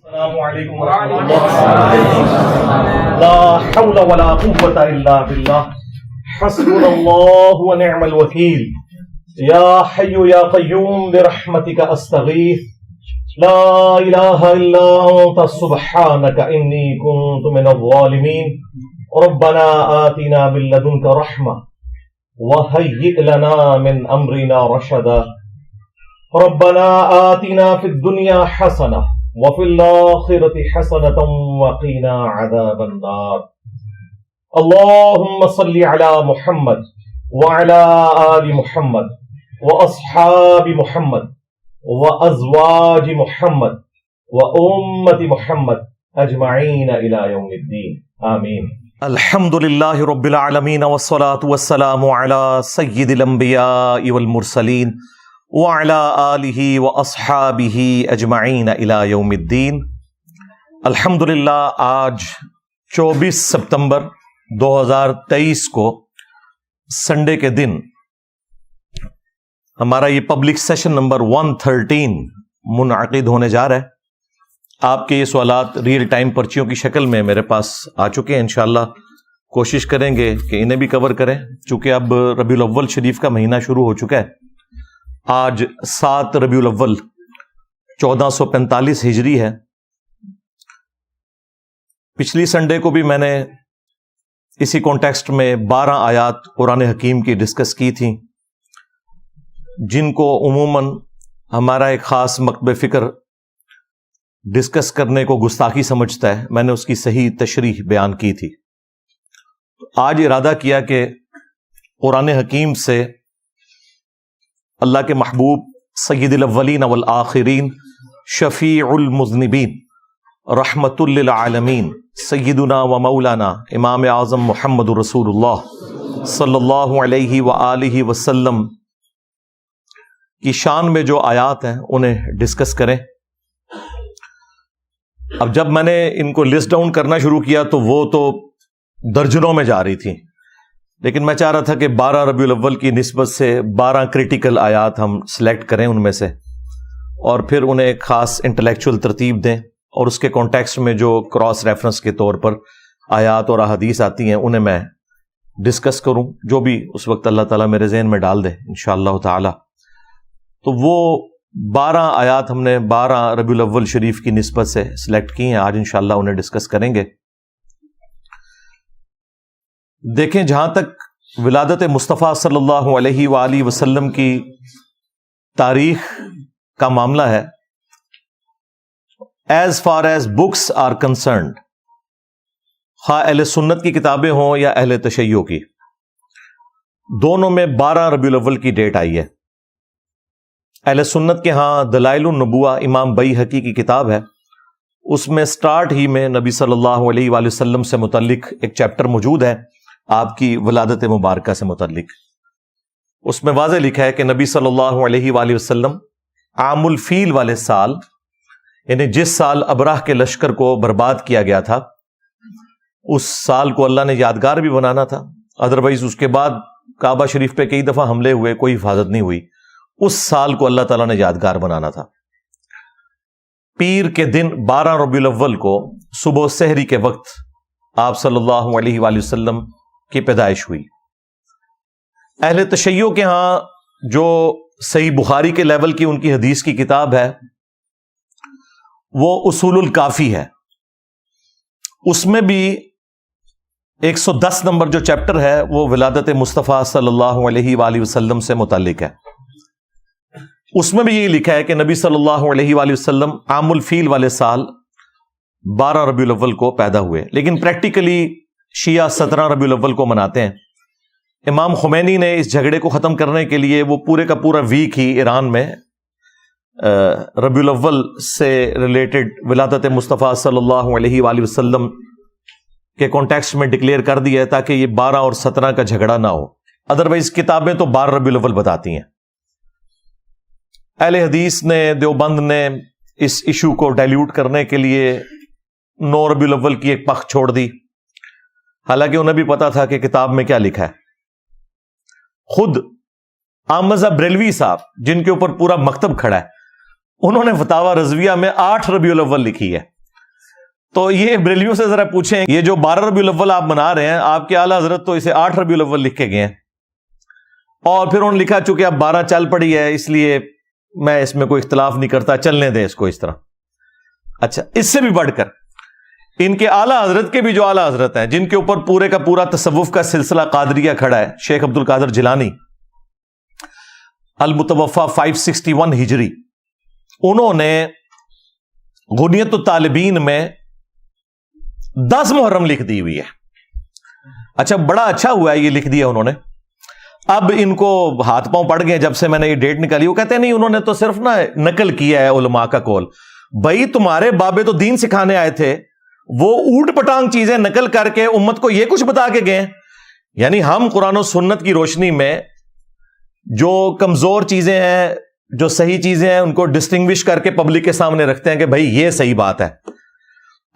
السلام علیکم ورحمۃ اللہ لا حول ولا قوة الا باللہ حسبنا اللہ ونعم الوکیل یا حی یا قیوم برحمتک استغیث لا الہ الا انت سبحانک انی کنت من الظالمین ربنا آتنا من لدنک رحمہ وہیئ لنا من امرنا رشدا ربنا آتنا فی الدنیا حسنہ وفي الآخرة حسنة وقنا عذاب النار اللهم صل على محمد وعلى آل محمد وأصحاب محمد وأزواج محمد وأمة محمد أجمعين إلى يوم الدين آمين. الحمد لله رب العالمين والصلاة والسلام على سيد الأنبياء والمرسلين وعلى آلہ واصحابہ اجمعین الی یوم الدین. الحمدللہ آج 24 سپتمبر 2023 کو سنڈے کے دن ہمارا یہ پبلک سیشن نمبر 113 منعقد ہونے جا رہا ہے. آپ کے یہ سوالات ریئل ٹائم پرچیوں کی شکل میں میرے پاس آ چکے ہیں. انشاءاللہ کوشش کریں گے کہ انہیں بھی کور کریں چونکہ اب ربیع الاول شریف کا مہینہ شروع ہو چکا ہے. آج 7 ربیع الاول 1445 ہجری ہے. پچھلی سنڈے کو بھی میں نے اسی کانٹیکسٹ میں 12 آیات قرآن حکیم کی ڈسکس کی تھیں جن کو عموماً ہمارا ایک خاص مکتب فکر ڈسکس کرنے کو گستاخی سمجھتا ہے. میں نے اس کی صحیح تشریح بیان کی تھی. آج ارادہ کیا کہ قرآن حکیم سے اللہ کے محبوب سید الاولین والآخرین شفیع المذنبین رحمت للعالمین سیدنا و مولانا امام اعظم محمد رسول اللہ صلی اللہ علیہ وآلہ وسلم کی شان میں جو آیات ہیں انہیں ڈسکس کریں. اب جب میں نے ان کو لسٹ ڈاؤن کرنا شروع کیا تو وہ تو درجنوں میں جا رہی تھیں، لیکن میں چاہ رہا تھا کہ 12 ربیع الاول کی نسبت سے 12 کریٹیکل آیات ہم سلیکٹ کریں ان میں سے، اور پھر انہیں ایک خاص انٹلیکچوئل ترتیب دیں، اور اس کے کانٹیکسٹ میں جو کراس ریفرنس کے طور پر آیات اور احادیث آتی ہیں انہیں میں ڈسکس کروں، جو بھی اس وقت اللہ تعالیٰ میرے ذہن میں ڈال دے انشاءاللہ تعالیٰ. تو وہ 12 آیات ہم نے 12 ربیع الاول شریف کی نسبت سے سلیکٹ کی ہیں. آج انشاءاللہ انہیں ڈسکس کریں گے. دیکھیں، جہاں تک ولادت مصطفیٰ صلی اللہ علیہ وآلہ وسلم کی تاریخ کا معاملہ ہے، as far as books are concerned, خواہ اہل سنت کی کتابیں ہوں یا اہل تشیع کی، دونوں میں 12 ربیع الاول کی ڈیٹ آئی ہے. اہل سنت کے ہاں دلائل النبوہ امام بیہقی کی کتاب ہے، اس میں سٹارٹ ہی میں نبی صلی اللہ علیہ وآلہ وسلم سے متعلق ایک چیپٹر موجود ہے آپ کی ولادت مبارکہ سے متعلق. اس میں واضح لکھا ہے کہ نبی صلی اللہ علیہ وآلہ وسلم عام الفیل والے سال، یعنی جس سال ابراہ کے لشکر کو برباد کیا گیا تھا، اس سال کو اللہ نے یادگار بھی بنانا تھا. ادروائز اس کے بعد کعبہ شریف پہ کئی دفعہ حملے ہوئے، کوئی حفاظت نہیں ہوئی. اس سال کو اللہ تعالیٰ نے یادگار بنانا تھا. پیر کے دن 12 ربیع الاول کو صبح سحری کے وقت آپ صلی اللہ علیہ وآلہ وسلم کی پیدائش ہوئی. اہل تشیع کے ہاں جو صحیح بخاری کے لیول کی ان کی حدیث کی کتاب ہے وہ اصول الکافی ہے. اس میں بھی 110 نمبر جو چیپٹر ہے وہ ولادت مصطفیٰ صلی اللہ علیہ وآلہ وسلم سے متعلق ہے. اس میں بھی یہی لکھا ہے کہ نبی صلی اللہ علیہ وآلہ وسلم عام الفیل والے سال 12 ربیع الاول کو پیدا ہوئے، لیکن پریکٹیکلی شیعہ 17 ربیع الاول کو مناتے ہیں. امام خمینی نے اس جھگڑے کو ختم کرنے کے لیے وہ پورے کا پورا ویک ہی ایران میں ربیع الاول سے ریلیٹڈ ولادت مصطفیٰ صلی اللہ علیہ وآلہ وسلم کے کانٹیکسٹ میں ڈکلیئر کر دیا ہے تاکہ یہ 12 اور 17 کا جھگڑا نہ ہو. ادروائز کتابیں تو 12 ربیع الاول بتاتی ہیں. اہل حدیث نے، دیوبند نے اس ایشو کو ڈائلیوٹ کرنے کے لیے 9 ربیع الاول کی ایک پخ چھوڑ دی، حالانکہ انہیں بھی پتا تھا کہ کتاب میں کیا لکھا ہے. خود احمد بریلوی صاحب جن کے اوپر پورا مکتب کھڑا ہے، انہوں نے فتاوی رضویہ میں 8 ربیع الاول لکھی ہے. تو یہ بریلویوں سے ذرا پوچھیں، یہ جو 12 ربیع الاول آپ منا رہے ہیں، آپ کے اعلیٰ حضرت تو اسے 8 ربیع الاول لکھ کے گئے ہیں، اور پھر انہوں نے لکھا چونکہ اب 12 چل پڑی ہے اس لیے میں اس میں کوئی اختلاف نہیں کرتا، چلنے دیں اس کو اس طرح. اچھا، اس سے بھی بڑھ کر ان کے اعلیٰ حضرت کے بھی جو اعلیٰ حضرت ہیں، جن کے اوپر پورے کا پورا تصوف کا سلسلہ قادریہ کھڑا ہے، شیخ عبد القادر جیلانی المتوفی 561 ہجری، انہوں نے غنیت الطالبین میں 10 محرم لکھ دی ہوئی ہے. اچھا، بڑا اچھا ہوا ہے یہ لکھ دیا انہوں نے. اب ان کو ہاتھ پاؤں پڑ گئے جب سے میں نے یہ ڈیٹ نکالی. وہ کہتے ہیں نہیں، انہوں نے تو صرف نقل کیا ہے علماء کا قول. بھائی تمہارے بابے تو دین سکھانے آئے تھے، وہ اوٹ پٹانگ چیزیں نقل کر کے امت کو یہ کچھ بتا کے گئے. یعنی ہم قرآن و سنت کی روشنی میں جو کمزور چیزیں ہیں، جو صحیح چیزیں ہیں، ان کو ڈسٹنگوش کر کے پبلک کے سامنے رکھتے ہیں کہ بھائی یہ صحیح بات ہے.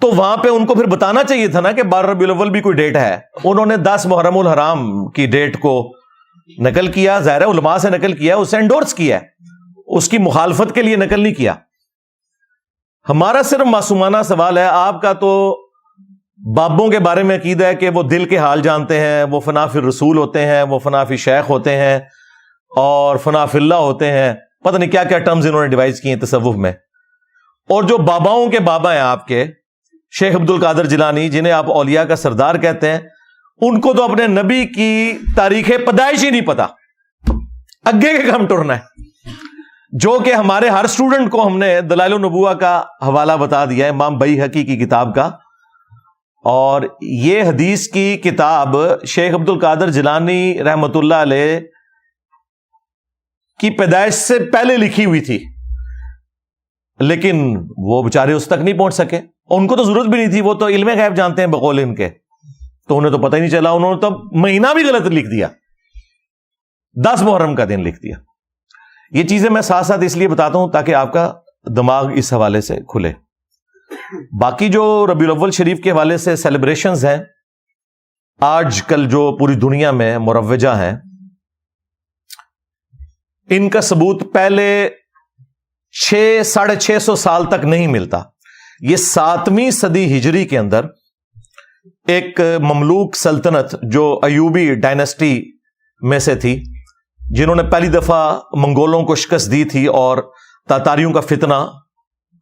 تو وہاں پہ ان کو پھر بتانا چاہیے تھا نا کہ 12 ربیع الاول بھی کوئی ڈیٹ ہے. انہوں نے 10 محرم الحرام کی ڈیٹ کو نقل کیا، ظاہر ہے علماء سے نقل کیا، اسے انڈورس کیا، اس کی مخالفت کے لیے نقل نہیں کیا. ہمارا صرف معصومانہ سوال ہے، آپ کا تو بابوں کے بارے میں عقیدہ ہے کہ وہ دل کے حال جانتے ہیں، وہ فنا فی الرسول ہوتے ہیں، وہ فنا فی شیخ ہوتے ہیں، اور فنا فی اللہ ہوتے ہیں. پتہ نہیں کیا کیا ٹرمز انہوں نے ڈیوائز کیے ہیں تصوف میں. اور جو باباؤں کے بابا ہیں آپ کے شیخ عبد القادر جیلانی، جنہیں آپ اولیاء کا سردار کہتے ہیں، ان کو تو اپنے نبی کی تاریخ پیدائش ہی نہیں پتا، اگے کے کم ٹرنا ہے. جو کہ ہمارے ہر سٹوڈنٹ کو ہم نے دلائل النبوہ کا حوالہ بتا دیا ہے، امام بیہقی کی کتاب کا. اور یہ حدیث کی کتاب شیخ عبد القادر جیلانی رحمت اللہ علیہ کی پیدائش سے پہلے لکھی ہوئی تھی، لیکن وہ بیچارے اس تک نہیں پہنچ سکے. ان کو تو ضرورت بھی نہیں تھی، وہ تو علم غیب جانتے ہیں بقول ان کے، تو انہیں تو پتہ ہی نہیں چلا. انہوں نے تو مہینہ بھی غلط لکھ دیا، 10 محرم کا دن لکھ دیا. یہ چیزیں میں ساتھ ساتھ اس لیے بتاتا ہوں تاکہ آپ کا دماغ اس حوالے سے کھلے. باقی جو ربیع الاول شریف کے حوالے سے سیلیبریشنز ہیں آج کل جو پوری دنیا میں مروجہ ہیں، ان کا ثبوت پہلے 600-650 سال تک نہیں ملتا. یہ 7ویں صدی ہجری کے اندر ایک مملوک سلطنت جو ایوبی ڈائنسٹی میں سے تھی، جنہوں نے پہلی دفعہ منگولوں کو شکست دی تھی اور تاتاریوں کا فتنہ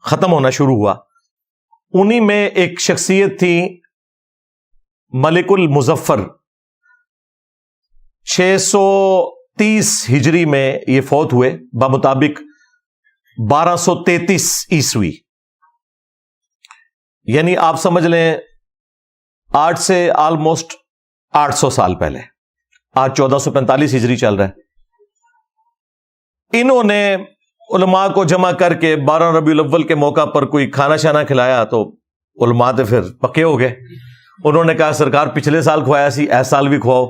ختم ہونا شروع ہوا، انہی میں ایک شخصیت تھی ملک المظفر. 630 ہجری میں یہ فوت ہوئے بمطابق 1233 عیسوی. یعنی آپ سمجھ لیں آج سے آلموسٹ 800 سال پہلے. آج 1445 ہجری چل رہا ہے. انہوں نے علماء کو جمع کر کے 12 ربیع الاول کے موقع پر کوئی کھانا شانا کھلایا تو علماء تو پھر پکے ہو گئے. انہوں نے کہا سرکار پچھلے سال کھوایا سی، اس سال بھی کھواؤ.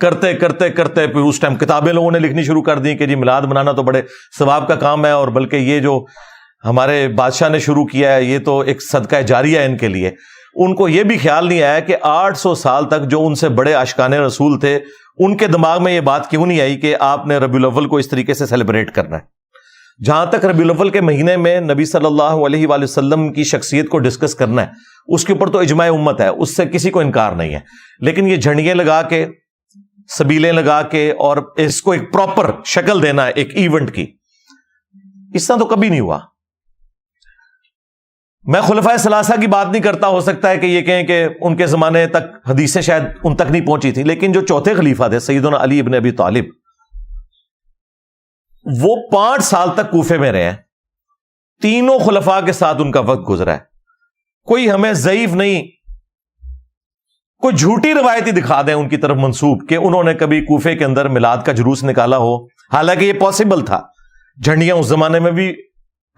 کرتے کرتے کرتے پھر اس ٹائم کتابیں لوگوں نے لکھنی شروع کر دی کہ جی میلاد منانا تو بڑے ثواب کا کام ہے، اور بلکہ یہ جو ہمارے بادشاہ نے شروع کیا ہے یہ تو ایک صدقہ جاریہ ہے ان کے لیے. ان کو یہ بھی خیال نہیں آیا کہ 800 سال تک جو ان سے بڑے عاشقان رسول تھے، ان کے دماغ میں یہ بات کیوں نہیں آئی کہ آپ نے ربیع الاول کو اس طریقے سے سیلیبریٹ کرنا ہے. جہاں تک ربیع الاول کے مہینے میں نبی صلی اللہ علیہ وآلہ وسلم کی شخصیت کو ڈسکس کرنا ہے، اس کے اوپر تو اجماع امت ہے، اس سے کسی کو انکار نہیں ہے. لیکن یہ جھنڈیاں لگا کے، سبیلیں لگا کے، اور اس کو ایک پراپر شکل دینا ہے ایک ایونٹ کی، اس طرح تو کبھی نہیں ہوا. میں خلفائے ثلاثہ کی بات نہیں کرتا، ہو سکتا ہے کہ یہ کہیں کہ ان کے زمانے تک حدیثیں شاید ان تک نہیں پہنچی تھی، لیکن جو چوتھے خلیفہ تھے سیدنا علی ابن ابی طالب، وہ 5 سال تک کوفے میں رہے ہیں. تینوں خلفاء کے ساتھ ان کا وقت گزرا ہے. کوئی ہمیں ضعیف نہیں، کوئی جھوٹی روایتی دکھا دیں ان کی طرف منسوب کہ انہوں نے کبھی کوفے کے اندر میلاد کا جلوس نکالا ہو. حالانکہ یہ پاسبل تھا، جھنڈیاں اس زمانے میں بھی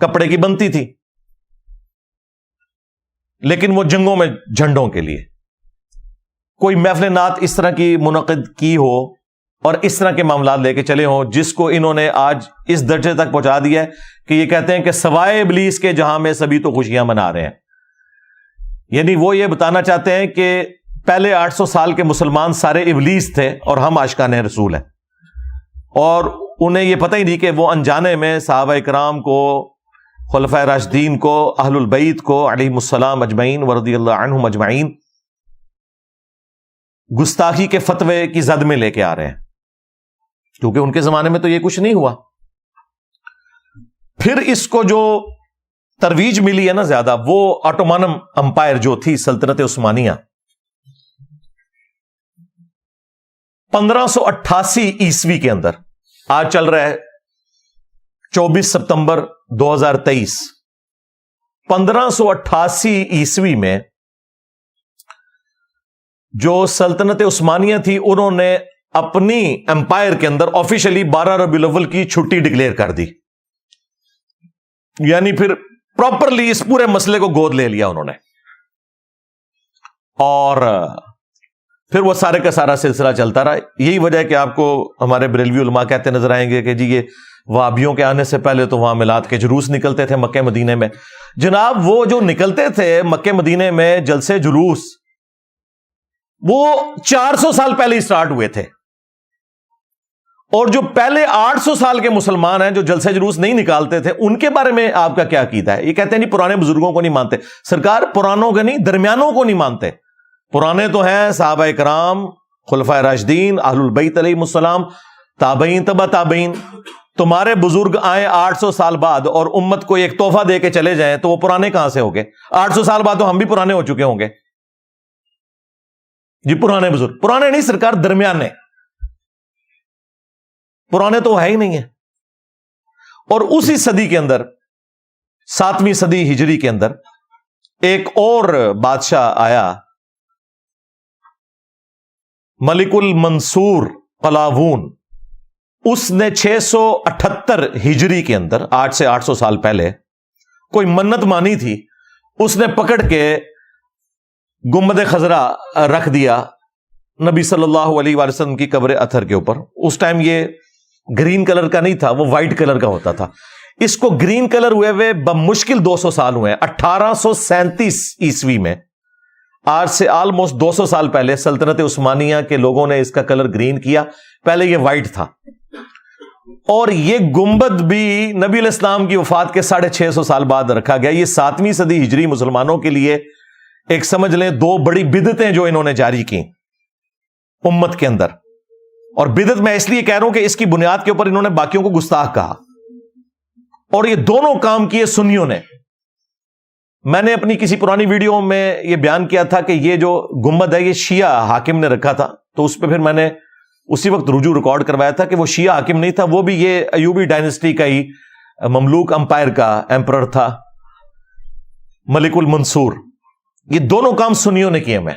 کپڑے کی بنتی تھی، لیکن وہ جنگوں میں جھنڈوں کے لیے. کوئی محفل نعت اس طرح کی منعقد کی ہو اور اس طرح کے معاملات لے کے چلے ہوں، جس کو انہوں نے آج اس درجے تک پہنچا دیا ہے کہ یہ کہتے ہیں کہ سوائے ابلیس کے جہاں میں سبھی تو خوشیاں منا رہے ہیں. یعنی وہ یہ بتانا چاہتے ہیں کہ پہلے 800 سال کے مسلمان سارے ابلیس تھے اور ہم عاشقان رسول ہیں، اور انہیں یہ پتہ ہی نہیں کہ وہ انجانے میں صحابہ کرام کو خلفائے راشدین کو، اہل البیت کو علیہم السلام اجمعین ورضی اللہ عنہم اجمعین گستاخی کے فتوے کی زد میں لے کے آ رہے ہیں، کیونکہ ان کے زمانے میں تو یہ کچھ نہیں ہوا۔ پھر اس کو جو ترویج ملی ہے نا زیادہ، وہ آٹومان امپائر جو تھی سلطنت عثمانیہ، 1588 عیسوی کے اندر، آج چل رہا ہے 24 ستمبر 2023، 1588 عیسوی میں جو سلطنت عثمانیہ تھی انہوں نے اپنی امپائر کے اندر آفیشلی 12 ربیع الاول کی چھٹی ڈکلیئر کر دی، یعنی پھر پراپرلی اس پورے مسئلے کو گود لے لیا انہوں نے، اور پھر وہ سارے کا سارا سلسلہ چلتا رہا۔ یہی وجہ ہے کہ آپ کو ہمارے بریلوی علماء کہتے نظر آئیں گے کہ جی یہ وہابیوں کے آنے سے پہلے تو وہاں میلاد کے جلوس نکلتے تھے مکہ مدینے میں۔ جناب وہ جو نکلتے تھے مکہ مدینے میں جلسے جلوس، وہ 400 سال پہلے ہی سٹارٹ ہوئے تھے، اور جو پہلے 800 سال کے مسلمان ہیں جو جلسے جلوس نہیں نکالتے تھے، ان کے بارے میں آپ کا کیا عقیدہ ہے؟ یہ کہتے ہیں نہیں پرانے بزرگوں کو نہیں مانتے۔ سرکار پرانوں کے نہیں، درمیانوں کو نہیں مانتے۔ پرانے تو ہیں صحابہ کرام، خلفائے راشدین، اہل البیت علیہم السلام، تابعین، تبع تابعین۔ تمہارے بزرگ آئے 800 سال بعد اور امت کو ایک تحفہ دے کے چلے جائیں تو وہ پرانے کہاں سے ہو گئے؟ 800 سال بعد تو ہم بھی پرانے ہو چکے ہوں گے جی۔ پرانے بزرگ پرانے نہیں سرکار، درمیانے، پرانے تو ہے ہی نہیں ہیں۔ اور اسی صدی کے اندر، 7ویں صدی ہجری کے اندر، ایک اور بادشاہ آیا، ملک المنصور قلاوون۔ اس نے 678 ہجری کے اندر، آج سے 800 سال پہلے، کوئی منت مانی تھی، اس نے پکڑ کے گنبد خضرا رکھ دیا نبی صلی اللہ علیہ وآلہ وسلم کی قبر اطہر کے اوپر۔ اس ٹائم یہ گرین کلر کا نہیں تھا، وہ وائٹ کلر کا ہوتا تھا۔ اس کو گرین کلر ہوئے بمشکل 200 سال ہوئے ہیں۔ 1837 عیسوی میں، آج سے آلموسٹ 200 سال پہلے، سلطنت عثمانیہ کے لوگوں نے اس کا کلر گرین کیا۔ پہلے یہ وائٹ تھا، اور یہ گنبد بھی نبی علیہ السلام کی وفات کے 650 سال بعد رکھا گیا۔ یہ 7ویں صدی ہجری مسلمانوں کے لیے ایک سمجھ لیں 2 بڑی بدعتیں جو انہوں نے جاری کی امت کے اندر۔ اور بدعت میں اس لیے کہہ رہا ہوں کہ اس کی بنیاد کے اوپر انہوں نے باقیوں کو گستاخ کہا، اور یہ دونوں کام کیے سنیوں نے۔ میں نے اپنی کسی پرانی ویڈیو میں یہ بیان کیا تھا کہ یہ جو گنبد ہے یہ شیعہ حاکم نے رکھا تھا، تو اس پہ پھر میں نے اسی وقت رجوع ریکارڈ کروایا تھا کہ وہ شیعہ حاکم نہیں تھا، وہ بھی یہ ایوبی ڈائنسٹی کا ہی مملوک امپائر کا ایمپرر تھا، ملک المنصور۔ یہ دونوں کام سنیوں نے کیے میں۔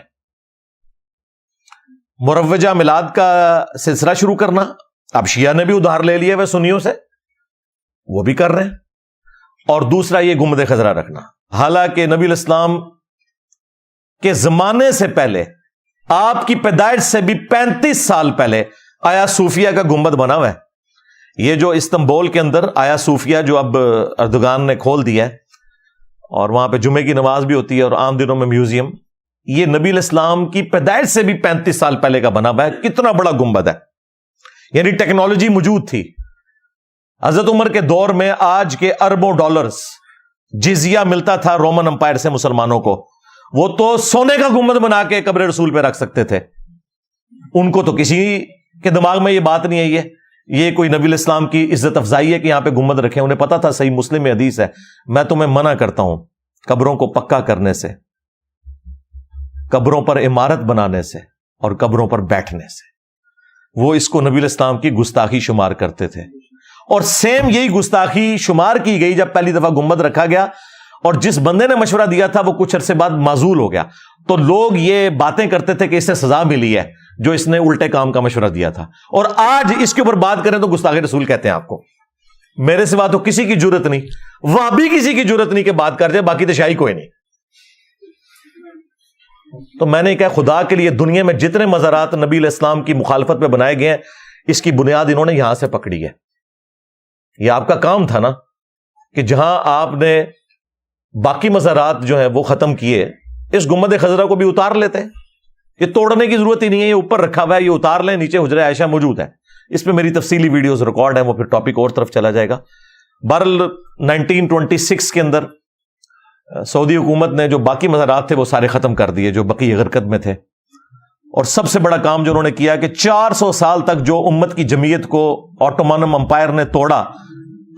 مروجہ میلاد کا سلسلہ شروع کرنا، اب شیعہ نے بھی ادھار لے لیے وہ سنیوں سے، وہ بھی کر رہے ہیں۔ اور دوسرا یہ گنبد خضرا رکھنا، حالانکہ نبی علیہ السلام کے زمانے سے پہلے، آپ کی پیدائش سے بھی 35 سال پہلے، آیا صوفیہ کا گنبد بنا ہوا ہے۔ یہ جو استنبول کے اندر آیا صوفیہ جو اب اردگان نے کھول دیا ہے، اور وہاں پہ جمعے کی نماز بھی ہوتی ہے اور عام دنوں میں میوزیم، یہ نبی علیہ السلام کی پیدائش سے بھی 35 سال پہلے کا بنا ہوا ہے۔ کتنا بڑا گنبد ہے، یعنی ٹیکنالوجی موجود تھی۔ حضرت عمر کے دور میں آج کے اربوں ڈالرز جزیہ ملتا تھا رومن امپائر سے مسلمانوں کو، وہ تو سونے کا گنبد بنا کے قبر رسول پہ رکھ سکتے تھے۔ ان کو تو کسی کے دماغ میں یہ بات نہیں آئی ہے، یہ کوئی نبی علیہ السلام کی عزت افزائی ہے کہ یہاں پہ گنبد رکھیں۔ انہیں پتا تھا، صحیح مسلم میں حدیث ہے، میں تمہیں منع کرتا ہوں قبروں کو پکا کرنے سے، قبروں پر عمارت بنانے سے، اور قبروں پر بیٹھنے سے۔ وہ اس کو نبی علیہ السلام کی گستاخی شمار کرتے تھے، اور سیم یہی گستاخی شمار کی گئی جب پہلی دفعہ گنبد رکھا گیا، اور جس بندے نے مشورہ دیا تھا وہ کچھ عرصے بعد معزول ہو گیا، تو لوگ یہ باتیں کرتے تھے کہ اس سے سزا ملی ہے جو اس نے الٹے کام کا مشورہ دیا تھا۔ اور آج اس کے اوپر بات کریں تو گستاخی رسول کہتے ہیں آپ کو۔ میرے سوا تو کسی کی جرت نہیں، وہابی کسی کی جرت نہیں کہ بات کر جائے، باقی تو شاہی کوئی نہیں۔ تو میں نے کہا خدا کے لیے دنیا میں جتنے مزارات نبی علیہ السلام کی مخالفت پہ بنائے گئے ہیں، اس کی بنیاد انہوں نے یہاں سے پکڑی ہے۔ یہ آپ کا کام تھا نا کہ جہاں آپ نے باقی مزارات جو ہیں وہ ختم کیے، اس گنبد خضرا کو بھی اتار لیتے۔ یہ توڑنے کی ضرورت ہی نہیں ہے، یہ اوپر رکھا ہوا ہے، یہ اتار لیں، نیچے حجرہ عائشہ موجود ہے، اس پہ میری تفصیلی ویڈیوز ریکارڈ ہیں، وہ پھر ٹاپک اور طرف چلا جائے گا۔ بہرحال 1926 کے اندر سعودی حکومت نے جو باقی مزارات تھے وہ سارے ختم کر دیے جو بقیہ غرقد میں تھے، اور سب سے بڑا کام جو انہوں نے کیا کہ 400 سال تک جو امت کی جمعیت کو آٹومانم امپائر نے توڑا،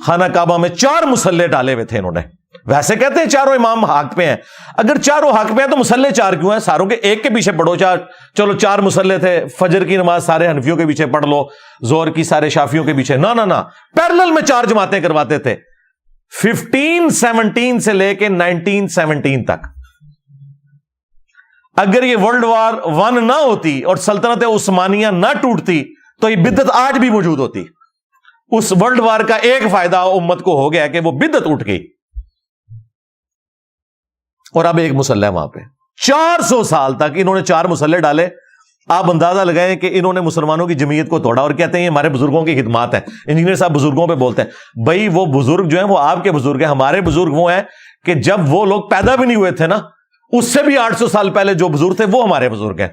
خانہ کعبہ میں 4 مسلح ڈالے ہوئے تھے انہوں نے. ویسے کہتے ہیں چاروں امام حق پہ ہیں، اگر چاروں حق پہ ہیں تو مسلح 4 کیوں ہیں؟ ساروں کے ایک کے پیچھے پڑھو. چلو 4 مسلح تھے، فجر کی نماز سارے حنفیوں کے پیچھے پڑھ لو، ظہر کی سارے شافیوں کے پیچھے. نہ پیرلل میں 4 جماعتیں کرواتے تھے 1517 سے لے کے 1917 تک. اگر یہ ورلڈ وار 1 نہ ہوتی اور سلطنت عثمانیہ نہ ٹوٹتی تو یہ بدعت آج بھی موجود ہوتی. اس ورلڈ وار کا ایک فائدہ امت کو ہو گیا کہ وہ بدعت اٹھ گئی، اور اب ایک مسلح وہاں پہ. 400 سال تک انہوں نے 4 مسلح ڈالے. آپ اندازہ لگائیں کہ انہوں نے مسلمانوں کی جمعیت کو توڑا، اور کہتے ہیں یہ ہمارے بزرگوں کی خدمات ہیں. انجینئر صاحب بزرگوں پہ بولتے ہیں، بھائی وہ بزرگ جو ہیں وہ آپ کے بزرگ ہیں. ہمارے بزرگ وہ ہیں کہ جب وہ لوگ پیدا بھی نہیں ہوئے تھے نا، اس سے بھی 800 سال پہلے جو بزرگ تھے وہ ہمارے بزرگ ہیں.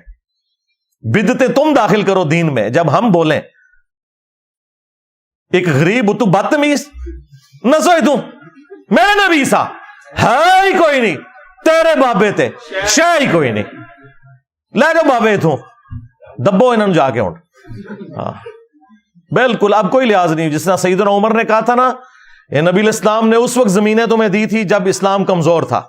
بدعتیں تم داخل کرو دین میں. جب ہم بولیں ایک غریب تو بدتمیز نہ سوئی تو میں نبی سا ہے ہی کوئی نہیں، تیرے بابے تے شاہ ہی کوئی نہیں، لے جو بابے تو دبو انہوں جا کے اٹھ. بالکل اب کوئی لحاظ نہیں. جس طرح سیدنا عمر نے کہا تھا نا، نبی الاسلام نے اس وقت زمینیں تمہیں دی تھی جب اسلام کمزور تھا،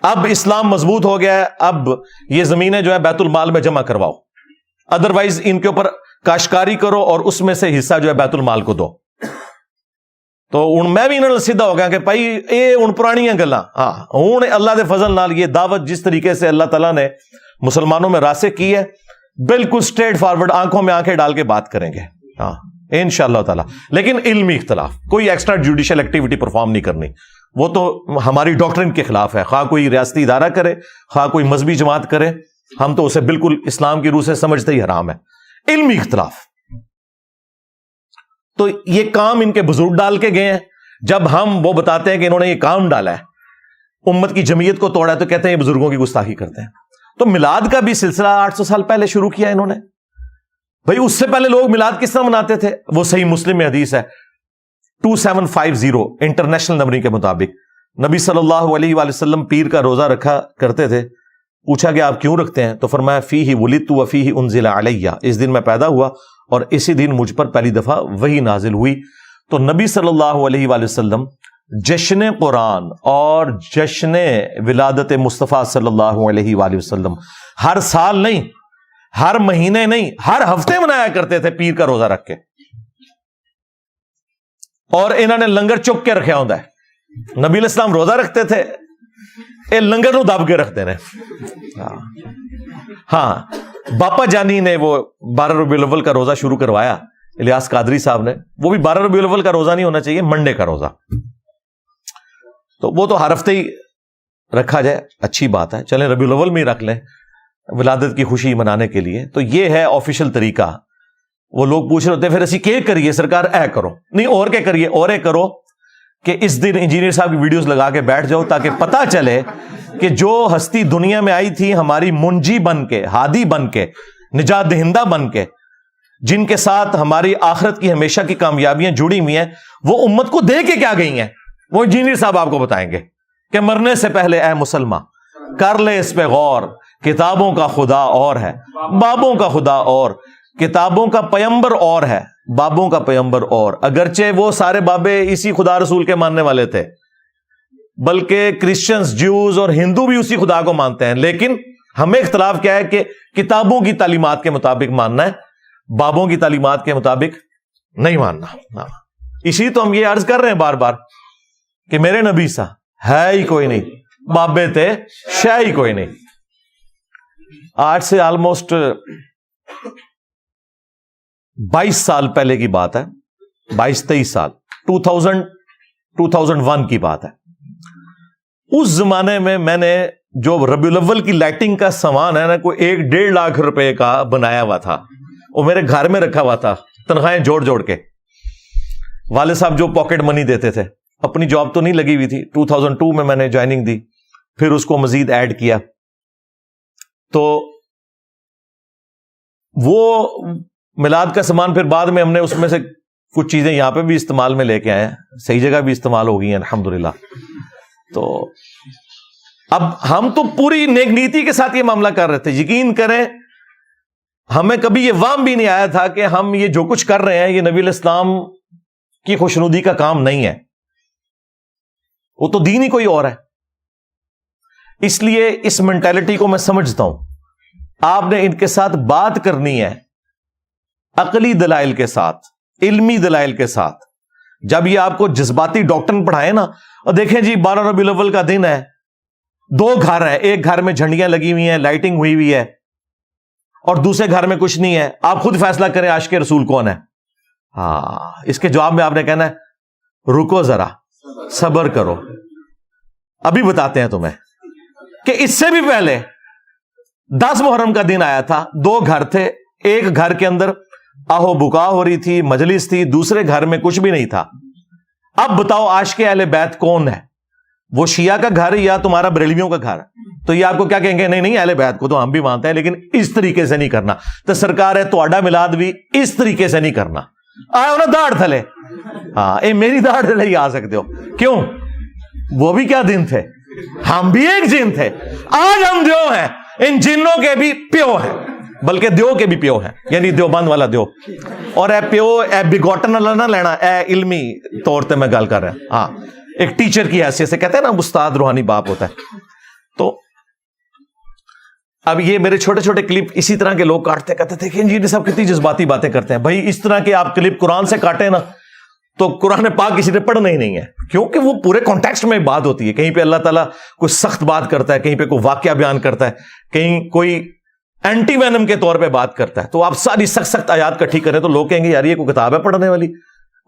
اب اسلام مضبوط ہو گیا ہے، اب یہ زمینیں جو ہے بیت المال میں جمع کرواؤ، ادروائز ان کے اوپر کاشتکاری کرو اور اس میں سے حصہ جو ہے بیت المال کو دو. تو میں بھی انہوں نے سیدھا ہو گیا کہ بھائی یہ ہوں پرانیاں گلاں. ہوں اللہ دے فضل نال یہ دعوت جس طریقے سے اللہ تعالیٰ نے مسلمانوں میں راسخ کی ہے، بالکل سٹریٹ فارورڈ آنکھوں میں آنکھیں ڈال کے بات کریں گے انشاءاللہ تعالیٰ. لیکن علمی اختلاف، کوئی ایکسٹرا جوڈیشل ایکٹیویٹی پرفارم نہیں کرنی. وہ تو ہماری ڈاکٹرن کے خلاف ہے، خواہ کوئی ریاستی ادارہ کرے خواہ کوئی مذہبی جماعت کرے، ہم تو اسے بالکل اسلام کی روح سے سمجھتے ہی حرام ہے. علمی اختلاف. تو یہ کام ان کے بزرگ ڈال کے گئے ہیں. جب ہم وہ بتاتے ہیں کہ انہوں نے یہ کام ڈالا ہے، امت کی جمعیت کو توڑا ہے، تو کہتے ہیں یہ بزرگوں کی گستاخی کرتے ہیں. تو میلاد کا بھی سلسلہ 800 سال پہلے شروع کیا انہوں نے. بھائی اس سے پہلے لوگ میلاد کس طرح مناتے تھے؟ وہ صحیح مسلم میں حدیث ہے 2750 انٹرنیشنل نمبرنگ کے مطابق. نبی صلی اللہ علیہ وآلہ وسلم پیر کا روزہ رکھا کرتے تھے. پوچھا کہ آپ کیوں رکھتے ہیں؟ تو فرمایا فیہ ولدت وفیہ انزل علیہ، اس دن میں پیدا ہوا اور اسی دن مجھ پر پہلی دفعہ وحی نازل ہوئی. تو نبی صلی اللہ علیہ وآلہ وسلم جشن قرآن اور جشن ولادت مصطفیٰ صلی اللہ علیہ وآلہ وسلم ہر سال نہیں، ہر مہینے نہیں، ہر ہفتے منایا کرتے تھے پیر کا روزہ رکھ کے. اور انہوں نے لنگر چک کے رکھا ہوتا ہے. نبی علیہ السلام روزہ رکھتے تھے، یہ لنگر نو دب کے رکھتے ہیں. ہاں باپا جانی نے وہ 12 ربیع الاول کا روزہ شروع کروایا، الیاس قادری صاحب نے. وہ بھی 12 ربیع الاول کا روزہ نہیں ہونا چاہیے، منڈے کا روزہ. تو وہ تو ہر ہفتے ہی رکھا جائے، اچھی بات ہے. چلیں ربیع الاول میں ہی رکھ لیں ولادت کی خوشی منانے کے لیے. تو یہ ہے آفیشل طریقہ. وہ لوگ پوچھ رہے ہوتے ہیں پھر اسی کے کریے سرکار اے کرو نہیں اور کیا کریے، اور اے کرو کہ اس دن انجینئر صاحب کی ویڈیوز لگا کے بیٹھ جاؤ تاکہ پتا چلے کہ جو ہستی دنیا میں آئی تھی ہماری منجی بن کے، ہادی بن کے، نجات دہندہ بن کے، جن کے ساتھ ہماری آخرت کی ہمیشہ کی کامیابیاں جڑی ہوئی ہیں، وہ امت کو دے کے کیا گئی ہیں وہ انجینئر صاحب آپ کو بتائیں گے کہ مرنے سے پہلے اے مسلمان کر لے اس پہ غور، کتابوں کا خدا اور ہے، بابوں کا خدا اور، کتابوں کا پیمبر اور ہے، بابوں کا پیمبر اور. اگرچہ وہ سارے بابے اسی خدا رسول کے ماننے والے تھے، بلکہ کرسچنز، جوز اور ہندو بھی اسی خدا کو مانتے ہیں، لیکن ہمیں اختلاف کیا ہے کہ کتابوں کی تعلیمات کے مطابق ماننا ہے، بابوں کی تعلیمات کے مطابق نہیں ماننا. اسی تو ہم یہ عرض کر رہے ہیں بار بار کہ میرے نبی سا ہے ہی کوئی نہیں، بابے تھے شے ہی کوئی نہیں. آج سے آلموسٹ 22 سال پہلے کی بات ہے، 22-23 سال، 2001 کی بات ہے. اس زمانے میں نے جو ربیع الاول کی لائٹنگ کا سامان ہے نا، کوئی 1-1.5 لاکھ روپے کا بنایا ہوا تھا، وہ میرے گھر میں رکھا ہوا تھا، تنخواہیں جوڑ جوڑ کے. والد صاحب جو پاکٹ منی دیتے تھے، اپنی جاب تو نہیں لگی ہوئی تھی، 2002 میں نے جوائننگ دی، پھر اس کو مزید ایڈ کیا. تو وہ میلاد کا سامان پھر بعد میں ہم نے اس میں سے کچھ چیزیں یہاں پہ بھی استعمال میں لے کے آئے ہیں, صحیح جگہ بھی استعمال ہو گئی ہیں الحمدللہ. تو اب ہم تو پوری نیک نیتی کے ساتھ یہ معاملہ کر رہے تھے. یقین کریں ہمیں کبھی یہ وہم بھی نہیں آیا تھا کہ ہم یہ جو کچھ کر رہے ہیں یہ نبی الاسلام کی خوشنودی کا کام نہیں ہے, وہ تو دین ہی کوئی اور ہے. اس لیے اس مینٹالٹی کو میں سمجھتا ہوں. آپ نے ان کے ساتھ بات کرنی ہے عقلی دلائل کے ساتھ, علمی دلائل کے ساتھ. جب یہ آپ کو جذباتی ڈاکٹر پڑھائے نا, اور دیکھیں جی 12 ربیع الاول کا دن ہے, 2 گھر ہیں, ایک گھر میں جھنڈیاں لگی ہوئی ہیں, لائٹنگ ہوئی ہوئی ہے, اور دوسرے گھر میں کچھ نہیں ہے, آپ خود فیصلہ کریں عاشق رسول کون ہے. ہاں, اس کے جواب میں آپ نے کہنا ہے رکو ذرا, صبر کرو, ابھی بتاتے ہیں تمہیں. کہ اس سے بھی پہلے 10 محرم کا دن آیا تھا, 2 گھر تھے, ایک گھر کے اندر آہو بکا ہو رہی تھی, مجلس تھی, دوسرے گھر میں کچھ بھی نہیں تھا. اب بتاؤ عاشق اہل بیت کون ہے, وہ شیعہ کا گھر یا تمہارا بریلویوں کا گھر؟ تو یہ آپ کو کیا کہیں گے, نہیں اہل بیت کو تو ہم بھی مانتے ہیں لیکن اس طریقے سے نہیں کرنا. تو سرکار ہے تہاڈا میلاد بھی اس طریقے سے نہیں کرنا. آئے ہو نا داڑھ تھلے, ہاں اے میری داڑھ تھلے ہی آ سکتے ہو. کیوں؟ وہ بھی کیا دن تھے, ہم بھی ایک جن تھے. آج ہم دیو ہیں, ان جنوں کے بھی پیو ہیں, بلکہ دیو کے بھی پیو ہیں, یعنی دیوبند والا دیو. اور اے پیو اے بگوٹن والا نہ لینا, اے علمی طور پہ میں گل کر رہا ہوں. ہاں, ایک ٹیچر کی حیثیت سے کہتے ہیں نا استاد روحانی باپ ہوتا ہے. تو اب یہ میرے چھوٹے چھوٹے کلپ اسی طرح کے لوگ کاٹتے کہتے تھے کہ جی سب کتنی جذباتی باتیں کرتے ہیں. بھائی اس طرح کے آپ کلپ قرآن سے کاٹے نا تو قرآن پاک کسی نے پڑھنا ہی نہیں ہے, کیونکہ وہ پورے کانٹیکسٹ میں بات ہوتی ہے. کہیں پہ اللہ تعالیٰ کوئی سخت بات کرتا ہے, کہیں پہ کوئی واقعہ بیان کرتا ہے, کہیں کوئی اینٹی وینم کے طور پہ بات کرتا ہے. تو آپ ساری سخت آیات کٹھی کریں تو لوگ کہیں گے یار یہ کوئی کتاب ہے پڑھنے والی,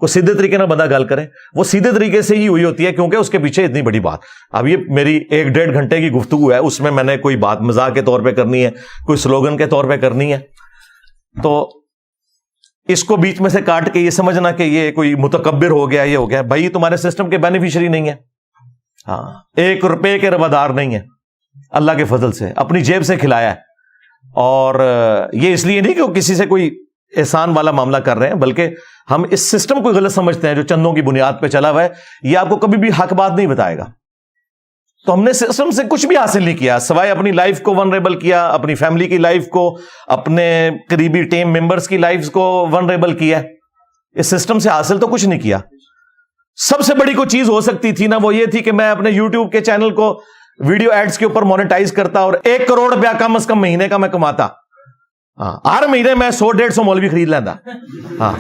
کوئی سیدھے طریقے نہ بندہ گل کرے. وہ سیدھے طریقے سے ہی ہوئی ہوتی ہے کیونکہ اس کے پیچھے اتنی بڑی بات. اب یہ میری 1-1.5 گھنٹے کی گفتگو ہے, اس میں نے کوئی بات مزاح کے طور پہ کرنی ہے, کوئی سلوگن کے طور پہ کرنی ہے, تو اس کو بیچ میں سے کاٹ کے یہ سمجھنا کہ یہ کوئی متکبر ہو گیا, یہ ہو گیا. بھائی تمہارے سسٹم کے بینیفیشری نہیں ہے, ہاں 1 روپے کے روادار نہیں ہے, اللہ کے فضل سے اپنی جیب سے کھلایا ہے. اور یہ اس لیے نہیں کہ وہ کسی سے کوئی احسان والا معاملہ کر رہے ہیں, بلکہ ہم اس سسٹم کو غلط سمجھتے ہیں جو چندوں کی بنیاد پہ چلا ہوا ہے. یہ آپ کو کبھی بھی حق بات نہیں بتائے گا. تو ہم نے سسٹم سے کچھ بھی حاصل نہیں کیا سوائے اپنی لائف کو ونریبل کیا, اپنی فیملی کی لائف کو, اپنے قریبی ٹیم ممبرز کی لائف کو ونریبل کیا. اس سسٹم سے حاصل تو کچھ نہیں کیا. سب سے بڑی کوئی چیز ہو سکتی تھی نا, وہ یہ تھی کہ میں اپنے یوٹیوب کے چینل کو ویڈیو ایڈز کے اوپر مونیٹائز کرتا اور 1 کروڑ روپیہ کم از کم مہینے کا میں کماتا. ہاں, ہر مہینے میں 100-150 مولوی خرید لینا, ہاں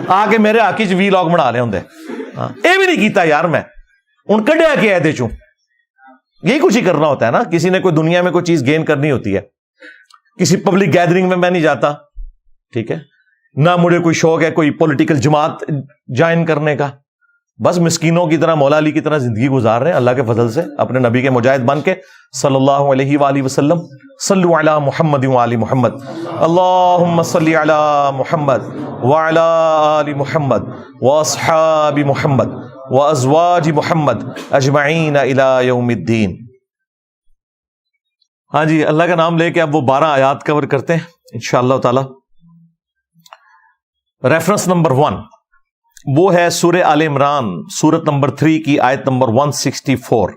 آ کے میرے آکی وی لاگ بنا لے ہوں. ہاں یہ بھی نہیں کیتا یار, میں ان کڈیا کے آئے چوں. یہی کچھ ہی کرنا ہوتا ہے نا, کسی نے کوئی دنیا میں کوئی چیز گین کرنی ہوتی ہے. کسی پبلک گیدرنگ میں نہیں جاتا, ٹھیک ہے, نہ مجھے کوئی شوق ہے کوئی پولیٹیکل جماعت جوائن کرنے کا. بس مسکینوں کی طرح مولا علی کی طرح زندگی گزار رہے ہیں اللہ کے فضل سے, اپنے نبی کے مجاہد بن کے صلی اللہ علیہ وآلہ وسلم. صلو علی محمد وآل محمد, اللہم صلی علی محمد وعلی آل محمد واصحاب محمد وازواج محمد اجمعین الی یوم الدین. ہاں جی, اللہ کا نام لے کے اب وہ 12 آیات کور کرتے ہیں انشاءاللہ تعالی. ریفرنس نمبر 1 وہ ہے سورہ آل عمران سورت نمبر 3 کی آیت نمبر 164.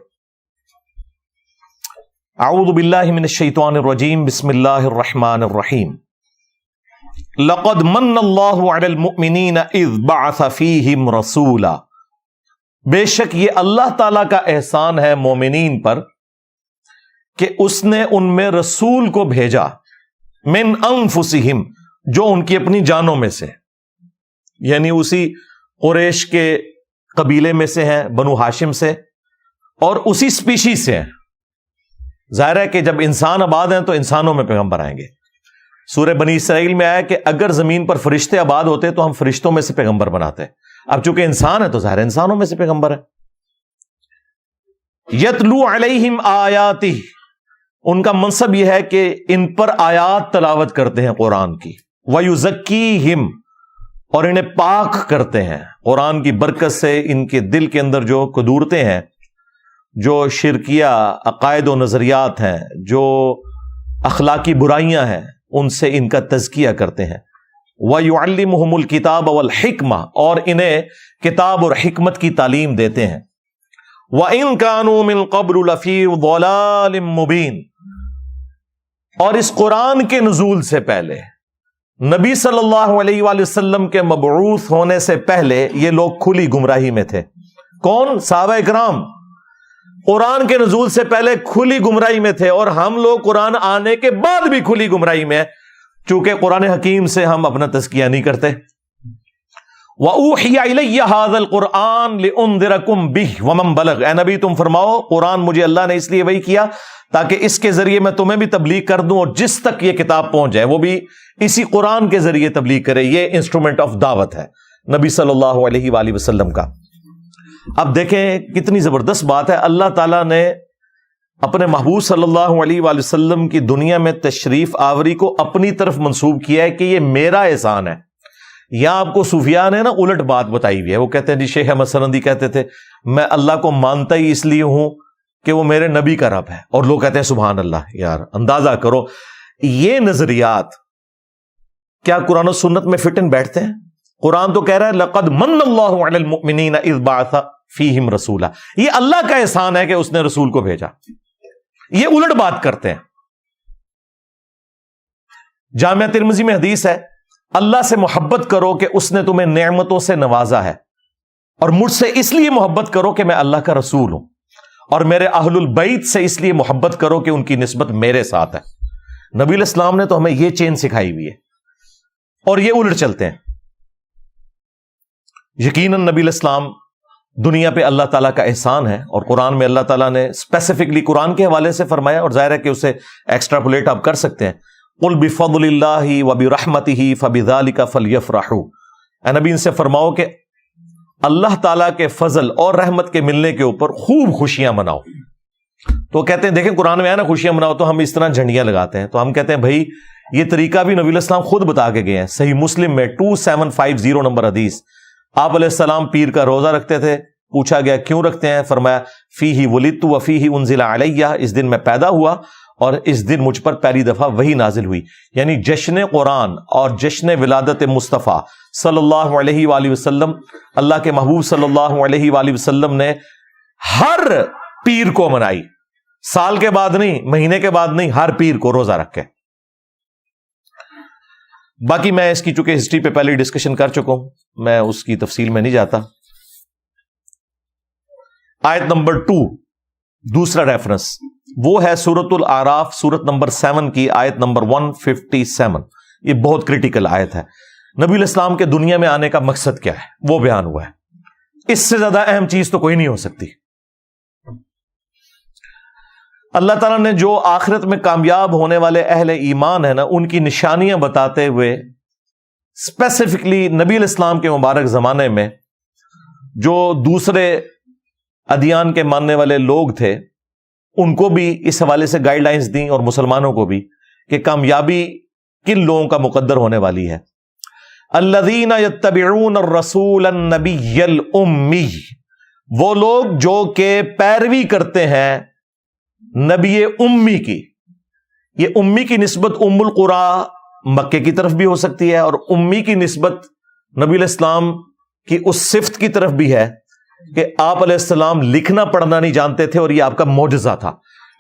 اعوذ باللہ من الشیطان الرجیم, بسم اللہ الرحمن الرحیم. لقد من اللہ علی المؤمنین اذ بعث فیہم رسولا. بے شک یہ اللہ تعالی کا احسان ہے مومنین پر کہ اس نے ان میں رسول کو بھیجا, من انفسہم, جو ان کی اپنی جانوں میں سے, یعنی اسی قریش کے قبیلے میں سے ہیں, بنو ہاشم سے, اور اسی سپیشی سے ہیں. ظاہر ہے کہ جب انسان آباد ہیں تو انسانوں میں پیغمبر آئیں گے. سورہ بنی اسرائیل میں آیا کہ اگر زمین پر فرشتے آباد ہوتے تو ہم فرشتوں میں سے پیغمبر بناتے. اب چونکہ انسان ہے تو ظاہر انسانوں میں سے پیغمبر ہے. یتلو علیہم آیاتہ, ان کا منصب یہ ہے کہ ان پر آیات تلاوت کرتے ہیں قرآن کی. ویزکیہم, اور انہیں پاک کرتے ہیں قرآن کی برکت سے. ان کے دل کے اندر جو قدورتیں ہیں, جو شرکیہ عقائد و نظریات ہیں, جو اخلاقی برائیاں ہیں, ان سے ان کا تزکیہ کرتے ہیں. وَيُعَلِّمُهُمُ الْكِتَابَ وَالْحِكْمَةَ، اور انہیں کتاب اور حکمت کی تعلیم دیتے ہیں. وَإِن كَانُوا مِن قَبْلُ لَفِي ضَلَالٍ مُبِينٍ، اور اس قرآن کے نزول سے پہلے، نبی صلی اللہ علیہ وآلہ وسلم کے مبعوث ہونے سے پہلے یہ لوگ کھلی گمراہی میں تھے. کون؟ صحابہ اکرام. قرآن کے نزول سے پہلے کھلی گمراہی میں تھے، اور ہم لوگ قرآن آنے کے بعد بھی کھلی گمراہی میں ہیں، چونکہ قرآن حکیم سے ہم اپنا تزکیہ نہیں کرتے. وَأُوحِيَ إِلَيَّ هَذَا الْقُرْآنُ لِأُنذِرَكُم بِهِ وَمَن بَلَغَ، اے نبی تم فرماؤ قرآن مجھے اللہ نے اس لیے وحی کیا تاکہ اس کے ذریعے میں تمہیں بھی تبلیغ کر دوں، اور جس تک یہ کتاب پہنچ جائے وہ بھی اسی قرآن کے ذریعے تبلیغ کرے. یہ انسٹرومنٹ آف دعوت ہے نبی صلی اللہ علیہ وآلہ وسلم کا. اب دیکھیں کتنی زبردست بات ہے. اللہ تعالیٰ نے اپنے محبوب صلی اللہ علیہ وآلہ وسلم کی دنیا میں تشریف آوری کو اپنی طرف منسوب کیا ہے کہ یہ میرا احسان ہے. یہاں آپ کو صوفیاء نے نا الٹ بات بتائی ہوئی ہے. وہ کہتے ہیں جی شیخ احمد سرندی کہتے تھے میں اللہ کو مانتا ہی اس لیے ہوں کہ وہ میرے نبی کا رب ہے، اور لوگ کہتے ہیں سبحان اللہ. یار اندازہ کرو یہ نظریات کیا قرآن و سنت میں فٹ ان بیٹھتے ہیں؟ قرآن تو کہہ رہا ہے لقد من اللہ علی المؤمنین اذ بعث فیہم رسولا، یہ اللہ کا احسان ہے کہ اس نے رسول کو بھیجا. یہ الٹ بات کرتے ہیں. جامعہ ترمذی میں حدیث ہے اللہ سے محبت کرو کہ اس نے تمہیں نعمتوں سے نوازا ہے، اور مجھ سے اس لیے محبت کرو کہ میں اللہ کا رسول ہوں، اور میرے اہل البیت سے اس لیے محبت کرو کہ ان کی نسبت میرے ساتھ ہے. نبی علیہ السلام نے تو ہمیں یہ چین سکھائی ہوئی ہے، اور یہ الٹ چلتے ہیں. یقیناً نبی علیہ السلام دنیا پہ اللہ تعالیٰ کا احسان ہے، اور قرآن میں اللہ تعالیٰ نے اسپیسیفکلی قرآن کے حوالے سے فرمایا، اور ظاہر ہے کہ اسے ایکسٹراپولیٹ آپ کر سکتے ہیں. قُلْ بِفَضْلِ اللَّهِ وَبِرَحْمَتِهِ فَبِذَلِكَ فَلْيَفْرَحُوا، اے نبی ان سے فرماؤ کہ اللہ تعالیٰ کے فضل اور رحمت کے ملنے کے اوپر خوب خوشیاں مناؤ. تو کہتے ہیں دیکھیں قرآن میں ہے نا خوشیاں مناؤ، تو ہم اس طرح جھنڈیاں لگاتے ہیں. تو ہم کہتے ہیں بھائی یہ طریقہ بھی نبی علیہ السلام خود بتا کے گئے ہیں. صحیح مسلم میں 2750 نمبر حدیث، آپ علیہ السلام پیر کا روزہ رکھتے تھے. پوچھا گیا کیوں رکھتے ہیں؟ فرمایا فیہ ولدت وفیہ انزل علیہ، اس دن میں پیدا ہوا اور اس دن مجھ پر پہلی دفعہ وحی نازل ہوئی. یعنی جشن قرآن اور جشن ولادت مصطفیٰ صلی اللہ علیہ وآلہ وسلم، اللہ کے محبوب صلی اللہ علیہ وآلہ وسلم نے ہر پیر کو منائی. سال کے بعد نہیں، مہینے کے بعد نہیں، ہر پیر کو روزہ رکھ کے. باقی میں اس کی چونکہ ہسٹری پہ پہلے ڈسکشن کر چکا ہوں، میں اس کی تفصیل میں نہیں جاتا. آیت نمبر 2 دوسرا ریفرنس وہ ہے سورۃ الاعراف، سورت نمبر 7 کی آیت نمبر 157. یہ بہت کریٹیکل آیت ہے. نبی علیہ السلام کے دنیا میں آنے کا مقصد کیا ہے وہ بیان ہوا ہے. اس سے زیادہ اہم چیز تو کوئی نہیں ہو سکتی. اللہ تعالیٰ نے جو آخرت میں کامیاب ہونے والے اہل ایمان ہیں نا، ان کی نشانیاں بتاتے ہوئے اسپیسیفکلی نبی علیہ السلام کے مبارک زمانے میں جو دوسرے ادیان کے ماننے والے لوگ تھے ان کو بھی اس حوالے سے گائیڈ لائنز دیں، اور مسلمانوں کو بھی، کہ کامیابی کن لوگوں کا مقدر ہونے والی ہے. الذین یتبعون الرسول النبی الامی، وہ لوگ جو کہ پیروی کرتے ہیں نبی امی کی. یہ امی کی نسبت ام القری مکے کی طرف بھی ہو سکتی ہے، اور امی کی نسبت نبی علیہ السلام کی اس صفت کی طرف بھی ہے کہ آپ علیہ السلام لکھنا پڑھنا نہیں جانتے تھے، اور یہ آپ کا معجزہ تھا.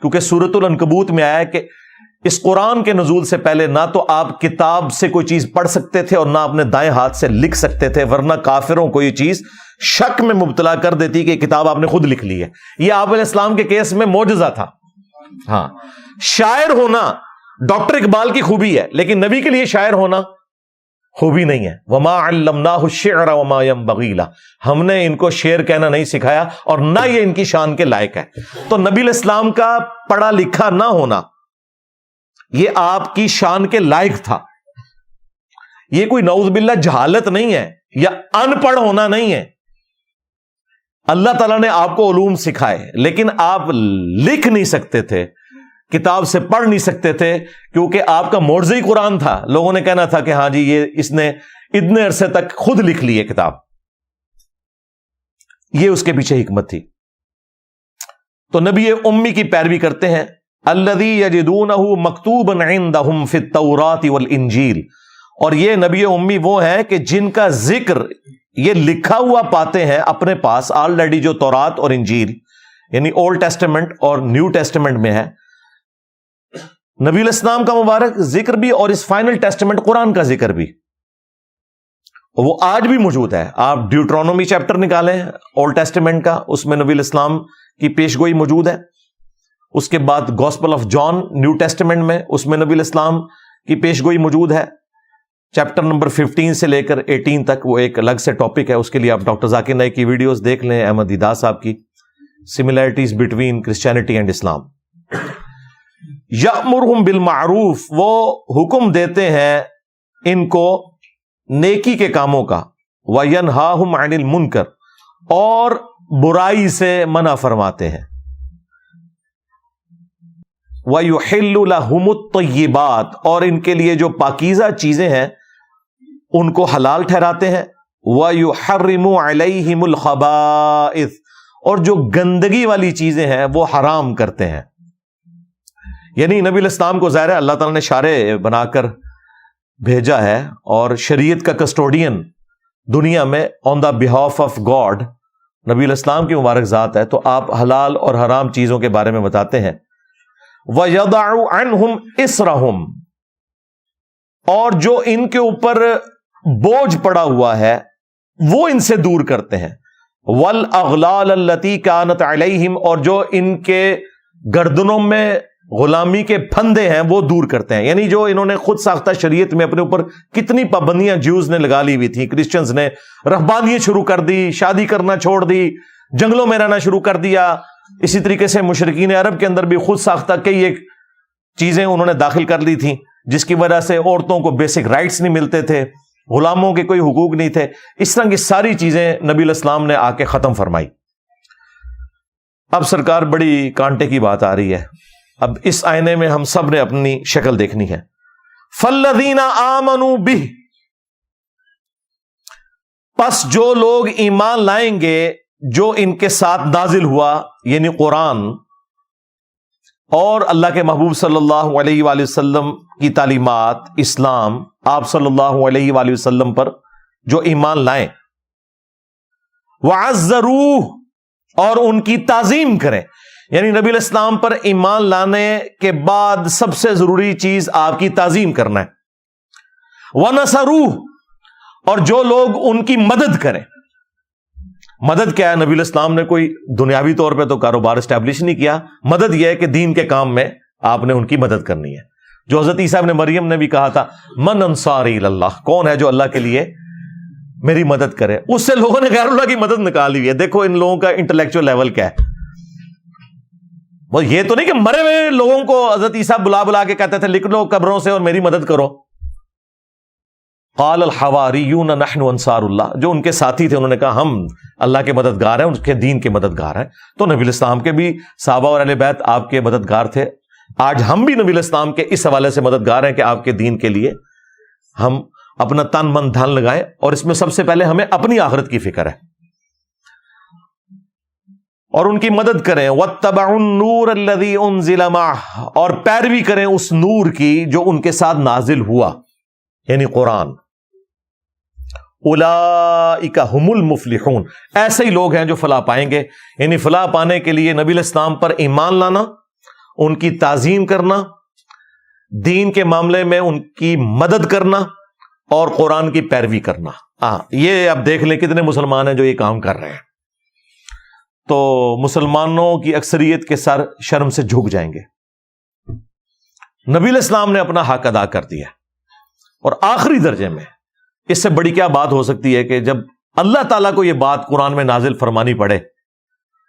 کیونکہ سورۃ العنکبوت میں آیا ہے کہ اس قرآن کے نزول سے پہلے نہ تو آپ کتاب سے کوئی چیز پڑھ سکتے تھے اور نہ اپنے دائیں ہاتھ سے لکھ سکتے تھے، ورنہ کافروں کو یہ چیز شک میں مبتلا کر دیتی کہ کتاب آپ نے خود لکھ لی ہے. یہ آپ علیہ السلام کے کیس میں معجزہ تھا. ہاں، شاعر ہونا ڈاکٹر اقبال کی خوبی ہے، لیکن نبی کے لیے شاعر ہونا خوبی نہیں ہے. وما علمناہ الشعر وما ينبغی لہ، ہم نے ان کو شعر کہنا نہیں سکھایا، اور نہ یہ ان کی شان کے لائق ہے. تو نبی علیہ السلام کا پڑھا لکھا نہ ہونا یہ آپ کی شان کے لائق تھا. یہ کوئی نعوذ باللہ جہالت نہیں ہے یا ان پڑھ ہونا نہیں ہے. اللہ تعالیٰ نے آپ کو علوم سکھائے، لیکن آپ لکھ نہیں سکتے تھے، کتاب سے پڑھ نہیں سکتے تھے، کیونکہ آپ کا معجزہ ہی قرآن تھا. لوگوں نے کہنا تھا کہ ہاں جی یہ اس نے اتنے عرصے تک خود لکھ لی ہے کتاب. یہ اس کے پیچھے حکمت تھی. تو نبی امی کی پیروی کرتے ہیں. الذی یجدونہ مکتوبا عندہم فی التوراۃ والانجیل، اور یہ نبی امی وہ ہیں کہ جن کا ذکر یہ لکھا ہوا پاتے ہیں اپنے پاس آلریڈی، جو تورات اور انجیل یعنی اولڈ ٹیسٹمنٹ اور نیو ٹیسٹمنٹ میں ہے، نبی الاسلام کا مبارک ذکر بھی اور اس فائنل ٹیسٹمنٹ قرآن کا ذکر بھی، وہ آج بھی موجود ہے۔ آپ ڈیوٹرونومی چیپٹر نکالیں اولڈ ٹیسٹمنٹ کا، اس میں نبی الاسلام کی پیشگوئی موجود ہے۔ اس کے بعد gospel of John New Testament میں، اس میں نبی الاسلام کی پیشگوئی موجود ہے، چیپٹر نمبر 15 سے لے کر 18 تک، وہ ایک الگ سے ٹاپک ہے، اس کے لیے آپ ڈاکٹر ذاکر نائک کی ویڈیوز دیکھ لیں، احمد دیدہ صاحب کی، سملیرٹیز بٹوین کرسچینٹی اینڈ اسلام۔ یأمرہم بالمعروف، وہ حکم دیتے ہیں ان کو نیکی کے کاموں کا، وینہاہم عن المنکر، اور برائی سے منع فرماتے ہیں، وَيُحِلُّ لَهُمُ الطَّيِّبَاتِ، اور ان کے لیے جو پاکیزہ چیزیں ہیں ان کو حلال ٹھہراتے ہیں، وَيُحَرِّمُ عَلَيْهِمُ الْخَبَائِثِ، اور جو گندگی والی چیزیں ہیں وہ حرام کرتے ہیں۔ یعنی نبی الاسلام کو ظاہر ہے اللہ تعالیٰ نے شارع بنا کر بھیجا ہے، اور شریعت کا کسٹوڈین دنیا میں آن دا بہاف آف گاڈ نبی الاسلام کی مبارک ذات ہے، تو آپ حلال اور حرام چیزوں کے بارے میں بتاتے ہیں۔ وَيَضَعُ عَنْهُمْ إِصْرَهُمْ، اور جو ان کے اوپر بوجھ پڑا ہوا ہے وہ ان سے دور کرتے ہیں، وَالْأَغْلَالَ الَّتِي كَانَتْ عَلَيْهِمْ، اور جو ان کے گردنوں میں غلامی کے پھندے ہیں وہ دور کرتے ہیں۔ یعنی جو انہوں نے خود ساختہ شریعت میں اپنے اوپر کتنی پابندیاں جیوز نے لگا لی ہوئی تھیں، کرسچنز نے رہبانیت شروع کر دی، شادی کرنا چھوڑ دی، جنگلوں میں رہنا شروع کر دیا، اسی طریقے سے مشرکین عرب کے اندر بھی خود ساختہ کئی ایک چیزیں انہوں نے داخل کر لی تھیں، جس کی وجہ سے عورتوں کو بیسک رائٹس نہیں ملتے تھے، غلاموں کے کوئی حقوق نہیں تھے۔ اس طرح کی ساری چیزیں نبی الاسلام نے آ کے ختم فرمائی۔ اب سرکار بڑی کانٹے کی بات آ رہی ہے، اب اس آئینے میں ہم سب نے اپنی شکل دیکھنی ہے۔ فَالَّذِينَ آمَنُوا بِهِ، پس جو لوگ ایمان لائیں گے جو ان کے ساتھ نازل ہوا، یعنی قرآن اور اللہ کے محبوب صلی اللہ علیہ وآلہ وسلم کی تعلیمات، اسلام، آپ صلی اللہ علیہ وآلہ وسلم پر جو ایمان لائیں، وَعَزَّرُوهُ، اور ان کی تعظیم کریں۔ یعنی نبی الاسلام پر ایمان لانے کے بعد سب سے ضروری چیز آپ کی تعظیم کرنا ہے۔ وَنَصَرُوهُ، اور جو لوگ ان کی مدد کریں۔ مدد کیا ہے؟ نبی الاسلام نے کوئی دنیاوی طور پہ تو کاروبار اسٹیبلش نہیں کیا، مدد یہ ہے کہ دین کے کام میں آپ نے ان کی مدد کرنی ہے۔ جو حضرت عیسیٰ ابن مریم نے بھی کہا تھا، من انصاری اللہ، کون ہے جو اللہ کے لیے میری مدد کرے؟ اس سے لوگوں نے غیر اللہ کی مدد نکالی ہوئی ہے۔ دیکھو ان لوگوں کا انٹلیکچوئل لیول کیا ہے۔ وہ یہ تو نہیں کہ مرے ہوئے لوگوں کو حضرت عیسیٰ بلا بلا کے کہتے تھے لکھ لو قبروں سے اور میری مدد کرو۔ قال الحواریون نحن انصار اللہ، جو ان کے ساتھی تھے انہوں نے کہا ہم اللہ کے مددگار ہیں، ان کے دین کے مددگار ہیں۔ تو نبی الاسلام کے بھی صحابہ اور اہل بیت آپ کے مددگار تھے، آج ہم بھی نبی الاسلام کے اس حوالے سے مددگار ہیں کہ آپ کے دین کے لیے ہم اپنا تن من دھن لگائیں، اور اس میں سب سے پہلے ہمیں اپنی آخرت کی فکر ہے، اور ان کی مدد کریں۔ وَاتَّبَعُوا النُّورَ الَّذِي أُنزِلَ مَعَهُ، اور پیروی کریں اس نور کی جو ان کے ساتھ نازل ہوا، یعنی قرآن۔ اولئک هم المفلحون، ایسے ہی لوگ ہیں جو فلاح پائیں گے۔ یعنی فلاح پانے کے لیے نبی الاسلام پر ایمان لانا، ان کی تعظیم کرنا، دین کے معاملے میں ان کی مدد کرنا، اور قرآن کی پیروی کرنا۔ یہ اب دیکھ لیں کتنے مسلمان ہیں جو یہ کام کر رہے ہیں، تو مسلمانوں کی اکثریت کے سر شرم سے جھک جائیں گے۔ نبی الاسلام نے اپنا حق ادا کر دیا، اور آخری درجے میں اس سے بڑی کیا بات ہو سکتی ہے کہ جب اللہ تعالیٰ کو یہ بات قرآن میں نازل فرمانی پڑے،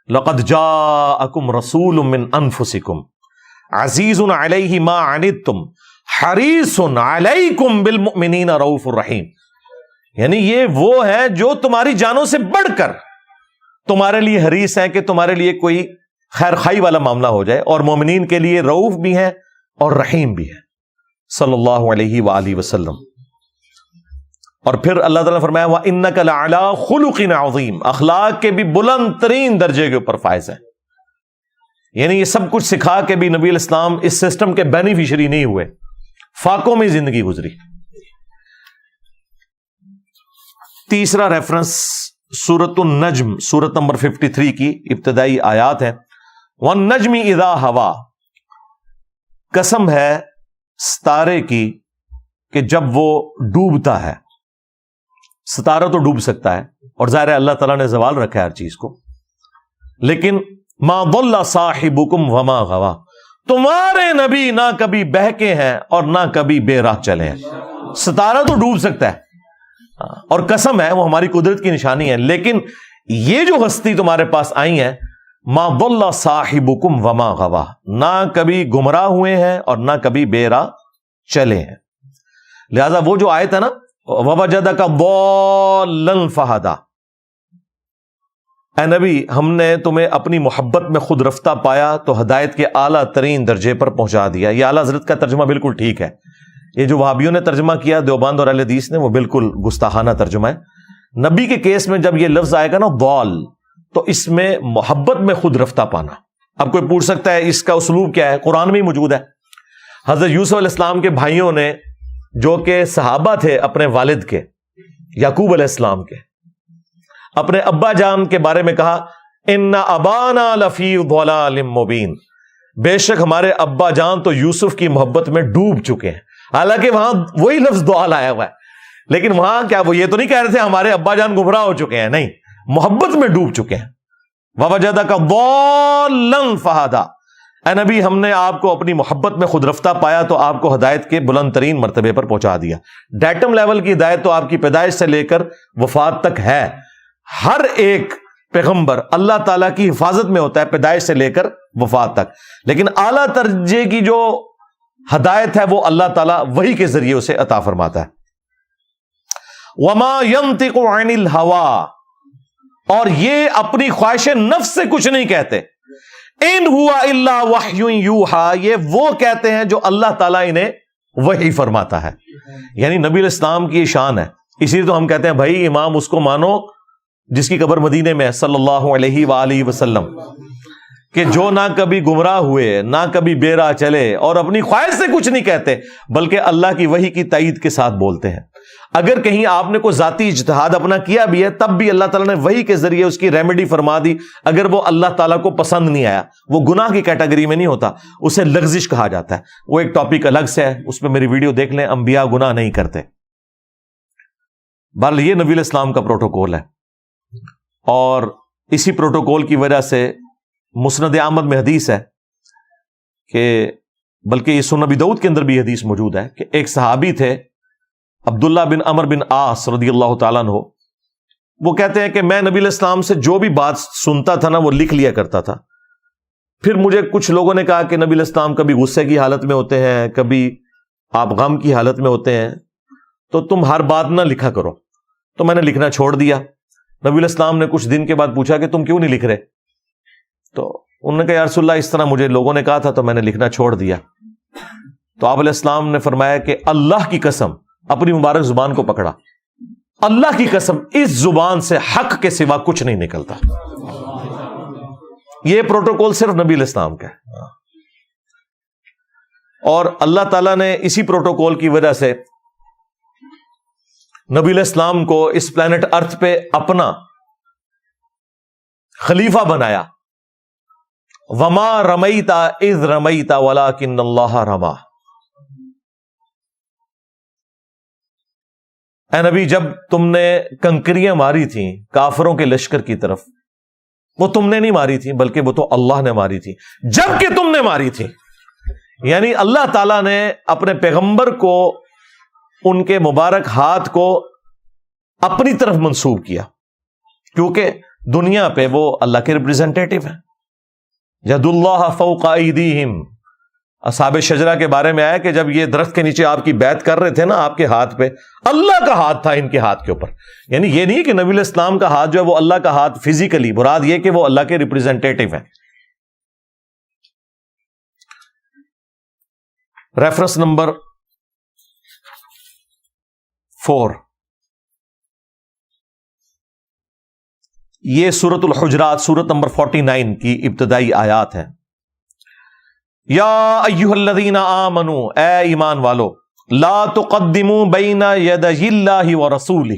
لَقَدْ جَاءَكُمْ رَسُولٌ مِّنْ أَنفُسِكُمْ عَزِيزٌ عَلَيْهِ مَا عَنِتُّمْ حَرِيصٌ عَلَيْكُمْ بِالْمُؤْمِنِينَ رَؤُوفٌ رَحِيمٌ، یعنی یہ وہ ہے جو تمہاری جانوں سے بڑھ کر تمہارے لیے حریص ہے کہ تمہارے لیے کوئی خیر خائی والا معاملہ ہو جائے، اور مومنین کے لیے رؤوف بھی ہے اور رحیم بھی ہے، صلی اللہ علیہ وآلہ وسلم۔ اور پھر اللہ تعالیٰ نے فرمایا وَإِنَّكَ لَعَلَىٰ خُلُقٍ عَظِيمٍ، اخلاق کے بھی بلند ترین درجے کے اوپر فائز ہیں۔ یعنی یہ سب کچھ سکھا کے بھی نبی الاسلام اس سسٹم کے بینیفیشری نہیں ہوئے، فاقوں میں زندگی گزری۔ تیسرا ریفرنس سورۃ النجم سورت نمبر 53 کی ابتدائی آیات ہے. وَالنَّجْمِ اِذَا ہَوَا، قسم ہے ستارے کی کہ جب وہ ڈوبتا ہے. ستارہ تو ڈوب سکتا ہے اور ظاہر ہے اللہ تعالیٰ نے زوال رکھا ہے ہر چیز کو، لیکن مَا ضَلَّ صَاحِبُكُمْ وَمَا غَوَا، تمہارے نبی نہ کبھی بہکے ہیں اور نہ کبھی بے راہ چلے ہیں. ستارہ تو ڈوب سکتا ہے اور قسم ہے وہ ہماری قدرت کی نشانی ہے، لیکن یہ جو ہستی تمہارے پاس آئی ہیں ما ضل صاحبکم وما غوا، نہ کبھی گمراہ ہوئے ہیں اور نہ کبھی بے راہ چلے ہیں. لہذا وہ جو آیت ہے نا ووجدک ضالا فہدا، اے نبی ہم نے تمہیں اپنی محبت میں خود رفتہ پایا تو ہدایت کے اعلیٰ ترین درجے پر پہنچا دیا. یہ اعلیٰ حضرت کا ترجمہ بالکل ٹھیک ہے. یہ جو وہابیوں نے ترجمہ کیا دیوبند اور اہل حدیث نے، وہ بالکل گستاخانہ ترجمہ ہے. نبی کے کیس میں جب یہ لفظ آئے گا نا ضال، تو اس میں محبت میں خود رفتہ پانا. اب کوئی پوچھ سکتا ہے اس کا اسلوب کیا ہے؟ قرآن میں ہی موجود ہے. حضرت یوسف علیہ السلام کے بھائیوں نے جو کہ صحابہ تھے اپنے والد کے یعقوب علیہ السلام کے، اپنے ابا جان کے بارے میں کہا ان ابانا لفی ضلال مبین، بے شک ہمارے ابا جان تو یوسف کی محبت میں ڈوب چکے ہیں. حالانکہ وہاں وہی لفظ ضلال آیا ہوا ہے، لیکن وہاں کیا وہ یہ تو نہیں کہہ رہے تھے ہمارے ابا جان گمراہ ہو چکے ہیں، نہیں، محبت میں ڈوب چکے ہیں. ووجدک ضالا فہدا، اے نبی ہم نے آپ کو اپنی محبت میں خود رفتہ پایا تو آپ کو ہدایت کے بلند ترین مرتبے پر پہنچا دیا. ڈیٹم لیول کی ہدایت تو آپ کی پیدائش سے لے کر وفات تک ہے. ہر ایک پیغمبر اللہ تعالیٰ کی حفاظت میں ہوتا ہے پیدائش سے لے کر وفات تک، لیکن اعلیٰ درجے کی جو ہدایت ہے وہ اللہ تعالیٰ وحی کے ذریعے اسے عطا فرماتا ہے. وما ينطق عن الهوى، اور یہ اپنی خواہش نفس سے کچھ نہیں کہتے. ان ہوا الا وحی یوحا، یہ وہ کہتے ہیں جو اللہ تعالیٰ انہیں وحی فرماتا ہے. یعنی نبی علیہ السلام کی شان ہے، اسی لیے تو ہم کہتے ہیں بھائی امام اس کو مانو جس کی قبر مدینے میں ہے صلی اللہ علیہ وآلہ وسلم، کہ جو نہ کبھی گمراہ ہوئے نہ کبھی بے راہ چلے اور اپنی خواہش سے کچھ نہیں کہتے بلکہ اللہ کی وحی کی تائید کے ساتھ بولتے ہیں. اگر کہیں آپ نے کوئی ذاتی اجتہاد اپنا کیا بھی ہے تب بھی اللہ تعالیٰ نے وحی کے ذریعے اس کی ریمیڈی فرما دی. اگر وہ اللہ تعالیٰ کو پسند نہیں آیا، وہ گناہ کی کیٹیگری میں نہیں ہوتا، اسے لغزش کہا جاتا ہے. وہ ایک ٹاپک الگ سے ہے، اس پہ میری ویڈیو دیکھ لیں، انبیاء گناہ نہیں کرتے. بہرحال یہ نبی علیہ السلام کا پروٹوکول ہے، اور اسی پروٹوکول کی وجہ سے مسند احمد میں حدیث ہے کہ بلکہ یہ سنن ابی داؤد کے اندر بھی حدیث موجود ہے کہ ایک صحابی تھے عبداللہ بن عمر بن عاص رضی اللہ تعالیٰ عنہ. وہ کہتے ہیں کہ میں نبی علیہ السلام سے جو بھی بات سنتا تھا نا وہ لکھ لیا کرتا تھا. پھر مجھے کچھ لوگوں نے کہا کہ نبی علیہ السلام کبھی غصے کی حالت میں ہوتے ہیں، کبھی آپ غم کی حالت میں ہوتے ہیں، تو تم ہر بات نہ لکھا کرو. تو میں نے لکھنا چھوڑ دیا. نبی علیہ السلام نے کچھ دن کے بعد پوچھا کہ تم کیوں نہیں لکھ رہے؟ تو انہوں نے کہا یا رسول اللہ اس طرح مجھے لوگوں نے کہا تھا تو میں نے لکھنا چھوڑ دیا. تو آپ علیہ السلام نے فرمایا کہ اللہ کی قسم، اپنی مبارک زبان کو پکڑا، اللہ کی قسم اس زبان سے حق کے سوا کچھ نہیں نکلتا. یہ پروٹوکول صرف نبی علیہ السلام کا ہے، اور اللہ تعالیٰ نے اسی پروٹوکول کی وجہ سے نبی علیہ السلام کو اس پلانٹ ارتھ پہ اپنا خلیفہ بنایا. وما رمیت اذ رمیت ولکن اللہ رما. اے نبی جب تم نے کنکریاں ماری تھیں کافروں کے لشکر کی طرف، وہ تم نے نہیں ماری تھی بلکہ وہ تو اللہ نے ماری تھی جب کہ تم نے ماری تھی. یعنی اللہ تعالیٰ نے اپنے پیغمبر کو ان کے مبارک ہاتھ کو اپنی طرف منسوب کیا، کیونکہ دنیا پہ وہ اللہ کے ریپریزنٹیٹو ہیں. ید اللہ فوق ایدیہم، اصحاب شجرہ کے بارے میں آیا کہ جب یہ درخت کے نیچے آپ کی بیعت کر رہے تھے نا، آپ کے ہاتھ پہ اللہ کا ہاتھ تھا ان کے ہاتھ کے اوپر. یعنی یہ نہیں کہ نبی علیہ السلام کا ہاتھ جو ہے وہ اللہ کا ہاتھ فزیکلی، مراد یہ کہ وہ اللہ کے ریپریزنٹیٹو ہیں. ریفرنس نمبر 4، یہ سورۃ الحجرات سورت نمبر 49 کی ابتدائی آیات ہیں. یا ایھا الذین آمنوا، اے ایمان والو، لا تقدموا بین یدی اللہ ورسولہ،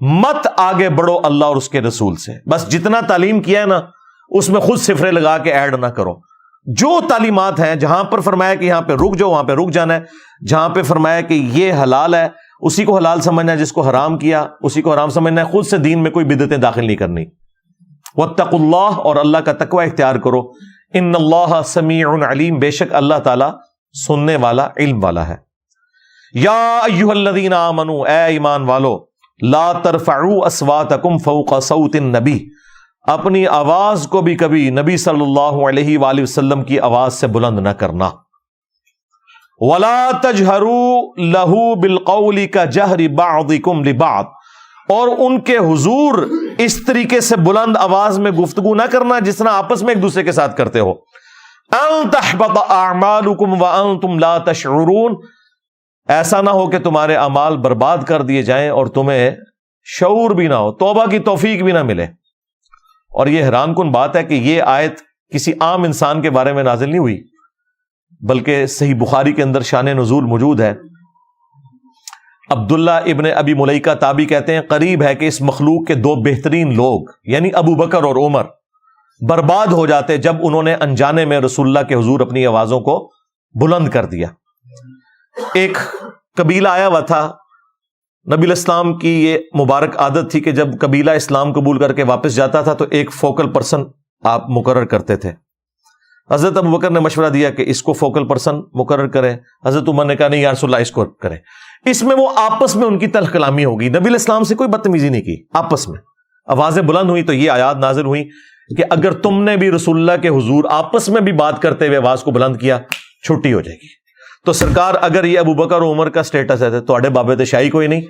مت آگے بڑھو اللہ اور اس کے رسول سے. بس جتنا تعلیم کیا ہے نا اس میں خود صفرے لگا کے ایڈ نہ کرو. جو تعلیمات ہیں جہاں پر فرمایا کہ یہاں پہ رک جاؤ وہاں پہ رک جانا ہے, جہاں پہ فرمایا کہ یہ حلال ہے اسی کو حلال سمجھنا ہے, جس کو حرام کیا اسی کو حرام سمجھنا ہے. خود سے دین میں کوئی بدعتیں داخل نہیں کرنی. واتقوا اللہ, اور اللہ کا تقوی اختیار کرو. ان اللہ سمیع علیم, بے شک اللہ تعالی سننے والا علم والا ہے. یا ایھا الذین آمنوا, اے ایمان والو, لا ترفعوا اصواتکم فوق صوت النبی, اپنی آواز کو بھی کبھی نبی صلی اللہ علیہ وآلہ وسلم کی آواز سے بلند نہ کرنا. ولا تجہروا لہ بالقول کجہر بعضکم لبعض, اور ان کے حضور اس طریقے سے بلند آواز میں گفتگو نہ کرنا جس طرح آپس میں ایک دوسرے کے ساتھ کرتے ہو. ان تحبط اعمالکم وانتم لا تشعرون, ایسا نہ ہو کہ تمہارے اعمال برباد کر دیے جائیں اور تمہیں شعور بھی نہ ہو, توبہ کی توفیق بھی نہ ملے. اور یہ حیران کن بات ہے کہ یہ آیت کسی عام انسان کے بارے میں نازل نہیں ہوئی, بلکہ صحیح بخاری کے اندر شان نزول موجود ہے. عبداللہ ابن ابی ملیکہ تابعی کہتے ہیں قریب ہے کہ اس مخلوق کے دو بہترین لوگ یعنی ابو بکر اور عمر برباد ہو جاتے جب انہوں نے انجانے میں رسول اللہ کے حضور اپنی آوازوں کو بلند کر دیا. ایک قبیلہ آیا ہوا تھا, نبی الاسلام کی یہ مبارک عادت تھی کہ جب قبیلہ اسلام قبول کر کے واپس جاتا تھا تو ایک فوکل پرسن آپ مقرر کرتے تھے. حضرت ابو بکر نے مشورہ دیا کہ اس کو فوکل پرسن مقرر کریں. حضرت عمر نے کہا نہیں یا رسول اللہ اس کو کریں. اس میں وہ آپس میں ان کی تلخ کلامی ہوگی. نبی الاسلام سے کوئی بدتمیزی نہیں کی, آپس میں آوازیں بلند ہوئی تو یہ آیات نازل ہوئی کہ اگر تم نے بھی رسول اللہ کے حضور آپس میں بھی بات کرتے ہوئے آواز کو بلند کیا چھٹی ہو جائے گی. تو سرکار اگر یہ ابو بکر و عمر کا سٹیٹس ہے تو اڑے بابے تے شاہی کوئی نہیں.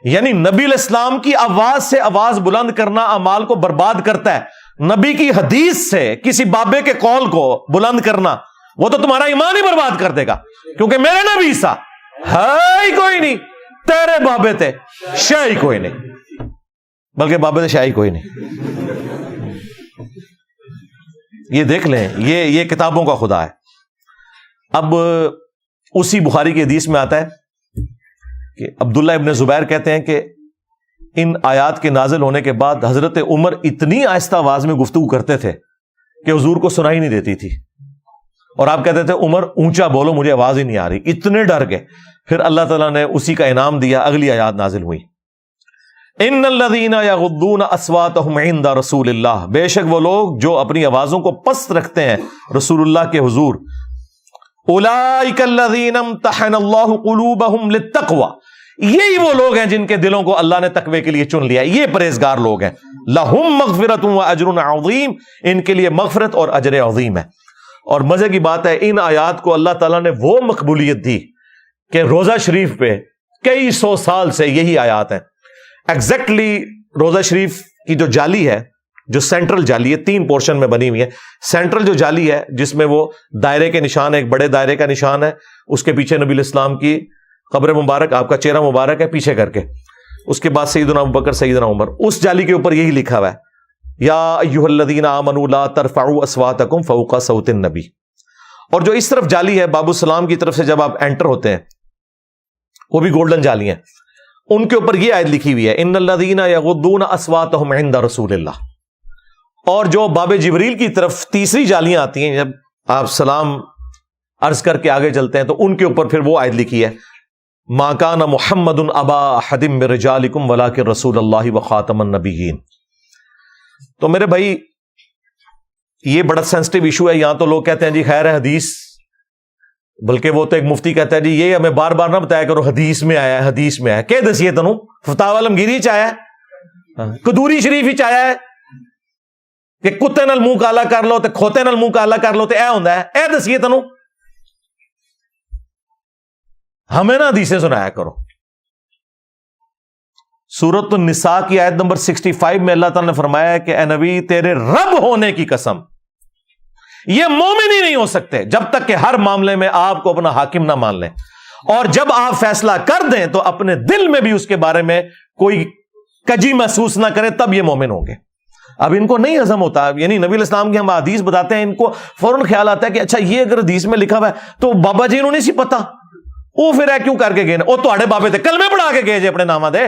یعنی نبی الاسلام کی آواز سے آواز بلند کرنا اعمال کو برباد کرتا ہے. نبی کی حدیث سے کسی بابے کے قول کو بلند کرنا وہ تو تمہارا ایمان ہی برباد کر دے گا, کیونکہ میرے نبی سا ہے ہی کوئی نہیں, تیرے بابے تے شاہی کوئی نہیں, بلکہ بابے تے شاہی کوئی نہیں. یہ دیکھ لیں, یہ کتابوں کا خدا ہے. اب اسی بخاری کی حدیث میں آتا ہے کہ عبداللہ ابن زبیر کہتے ہیں کہ ان آیات کے نازل ہونے کے بعد حضرت عمر اتنی آہستہ آواز میں گفتگو کرتے تھے کہ حضور کو سنائی نہیں دیتی تھی, اور آپ کہتے تھے عمر اونچا بولو مجھے آواز ہی نہیں آ رہی, اتنے ڈر گئے. پھر اللہ تعالیٰ نے اسی کا انعام دیا, اگلی آیات نازل ہوئی. ان الذین یغضون اصواتهم عند رسول اللہ, بے شک وہ لوگ جو اپنی آوازوں کو پست رکھتے ہیں رسول اللہ کے حضور. اولئک الذین امتحن اللہ قلوبہم للتقوی, یہی وہ لوگ ہیں جن کے دلوں کو اللہ نے تقوی کے لیے چن لیا. یہ پرہیزگار لوگ ہیں. لہم مغفرۃ واجر عظیم, ان کے لیے مغفرت اور اجر عظیم ہے. اور مزے کی بات ہے ان آیات کو اللہ تعالیٰ نے وہ مقبولیت دی کہ روزہ شریف پہ کئی سو سال سے یہی آیات ہیں. ایگزیکٹلی روزہ شریف کی جو جالی ہے, جو سینٹرل جالی ہے, 3 پورشن میں بنی ہوئی ہے. سینٹرل جو جالی ہے جس میں وہ دائرے کے نشان ہے, ایک بڑے دائرے کا نشان ہے, اس کے پیچھے نبی الاسلام کی قبر مبارک, آپ کا چہرہ مبارک ہے پیچھے کر کے, اس کے بعد سیدنا ابو بکر سیدنا عمر. اس جالی کے اوپر یہی لکھا ہوا ہے یا ایھا الذین آمنوا لا ترفعوا اصواتکم فوق صوت النبی. اور جو اس طرف جالی ہے باب السلام کی طرف سے جب آپ انٹر ہوتے ہیں, وہ بھی گولڈن جالی ہیں, ان کے اوپر یہ آیت لکھی ہوئی ہے ان الذین یغضون اصواتهم عند رسول اللہ. اور جو باب جبریل کی طرف تیسری جالیاں آتی ہیں جب آپ سلام عرض کر کے آگے چلتے ہیں تو ان کے اوپر پھر وہ آیت لکھی ہے ما کان محمد ابا احد من رجالکم ولکن رسول اللہ وخاتم النبیین. تو میرے بھائی یہ بڑا سینسٹیو ایشو ہے. یہاں تو لوگ کہتے ہیں جی خیر ہے حدیث, بلکہ وہ تو ایک مفتی کہتا ہے جی یہ ہمیں بار بار نہ بتایا کرو حدیث میں آیا ہے, حدیث میں آیا کہ دسیے تنو فتاوی عالمگیری چ آیا ہے, قدوری شریف ہی آیا ہے کہ کتے نال منہ کالا کر لو تے کھوتے نال منہ کالا کر لو تے اے ہوندا ہے, اے دسیے تنو ہمیں نہ حدیثیں سنایا کرو. سورۃ النساء کی آیت نمبر 65 میں اللہ تعالیٰ نے فرمایا ہے کہ اے نبی تیرے رب ہونے کی قسم یہ مومن ہی نہیں ہو سکتے جب تک کہ ہر معاملے میں آپ کو اپنا حاکم نہ مان لیں, اور جب آپ فیصلہ کر دیں تو اپنے دل میں بھی اس کے بارے میں کوئی کجی محسوس نہ کریں, تب یہ مومن ہوں گے. اب ان کو نہیں ہضم ہوتا, یعنی نبی الاسلام کی ہم حدیث بتاتے ہیں ان کو فوراً خیال آتا ہے کہ اچھا یہ اگر حدیث میں لکھا ہوا ہے تو بابا جی انہوں نے سی پتا, وہ پھر ہے کیوں کر کے گئے, وہ تھوڑے بابے تھے کلمے پڑھا کے گئے جی اپنے نامہ دے,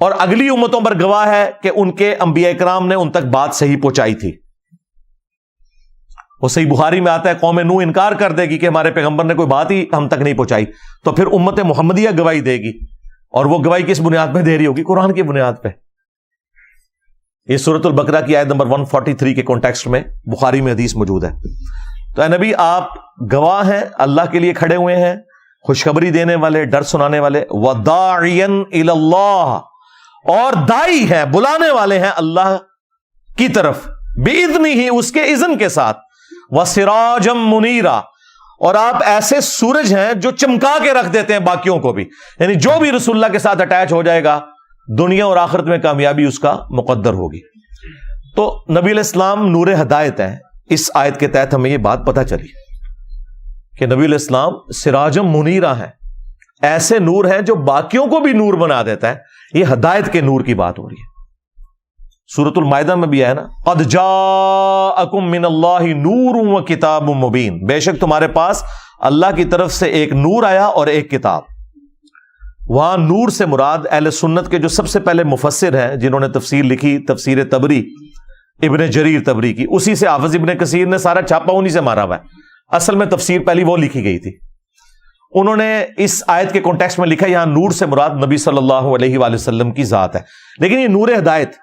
اور اگلی امتوں پر گواہ ہے کہ ان کے انبیاء کرام نے ان تک بات صحیح پہنچائی تھی. وہ صحیح بخاری میں آتا ہے قوم نوح انکار کر دے گی کہ ہمارے پیغمبر نے کوئی بات ہی ہم تک نہیں پہنچائی, تو پھر امت محمدیہ گواہی دے گی, اور وہ گواہی کس بنیاد پہ دے رہی ہوگی؟ قرآن کی بنیاد پہ. یہ سورۃ البقرہ کی آیت نمبر 143 کے کانٹیکسٹ میں بخاری میں حدیث موجود ہے. تو اے نبی آپ گواہ ہیں, اللہ کے لیے کھڑے ہوئے ہیں, خوشخبری دینے والے, ڈر سنانے والے, وَدَاعِيًا إِلَى اللَّهِ, اور دائی ہیں, بلانے والے ہیں اللہ کی طرف, بِإِذْنِهِ, اس کے اذن کے ساتھ, وَسِرَاجًا مُنِيرًا, اور آپ ایسے سورج ہیں جو چمکا کے رکھ دیتے ہیں باقیوں کو بھی. یعنی جو بھی رسول اللہ کے ساتھ اٹیچ ہو جائے گا دنیا اور آخرت میں کامیابی اس کا مقدر ہوگی. تو نبی علیہ السلام نور ہدایت ہیں. اس آیت کے تحت ہمیں یہ بات پتہ چلی کہ نبی علیہ السلام سراجم منیرہ ہیں, ایسے نور ہیں جو باقیوں کو بھی نور بنا دیتا ہے. یہ ہدایت کے نور کی بات ہو رہی ہے. سورۃ المائدہ میں بھی ہے نا, قد جاءکم من اللہ نور و کتاب مبین, بے شک تمہارے پاس اللہ کی طرف سے ایک نور آیا اور ایک کتاب. وہاں نور سے مراد اہل سنت کے جو سب سے پہلے مفسر ہیں جنہوں نے تفسیر لکھی, تفسیر تبری ابن جریر تبری کی, اسی سے حافظ ابن کثیر نے سارا چھاپا انہی سے مارا ہوا ہے. اصل میں تفسیر پہلی وہ لکھی گئی تھی. انہوں نے اس آیت کے کانٹیکسٹ میں لکھا یہاں نور سے مراد نبی صلی اللہ علیہ وآلہ وسلم کی ذات ہے. لیکن یہ نور ہدایت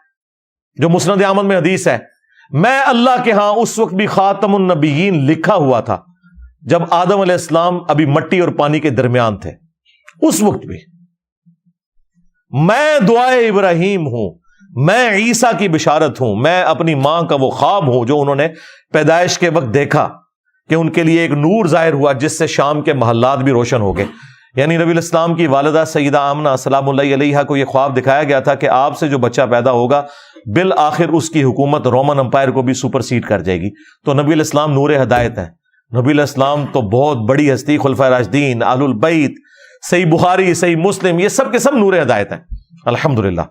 جو مسند احمد میں حدیث ہے, میں اللہ کے ہاں اس وقت بھی خاتم النبیین لکھا ہوا تھا جب آدم علیہ السلام ابھی مٹی اور پانی کے درمیان تھے. اس وقت بھی میں دعائے ابراہیم ہوں, میں عیسیٰ کی بشارت ہوں, میں اپنی ماں کا وہ خواب ہوں جو انہوں نے پیدائش کے وقت دیکھا کہ ان کے لیے ایک نور ظاہر ہوا جس سے شام کے محلات بھی روشن ہو گئے. یعنی نبی علیہ السلام کی والدہ سیدہ آمنہ سلام اللہ علیہا کو یہ خواب دکھایا گیا تھا کہ آپ سے جو بچہ پیدا ہوگا بالآخر اس کی حکومت رومن امپائر کو بھی سپر سیڈ کر جائے گی. تو نبی علیہ السلام نور ہدایت ہے. نبی علیہ السلام تو بہت بڑی ہستی, خلفائے راشدین, اہل البیت, صحیح بخاری, صحیح مسلم, یہ سب کے سب نور ہدایت ہیں الحمدللہ.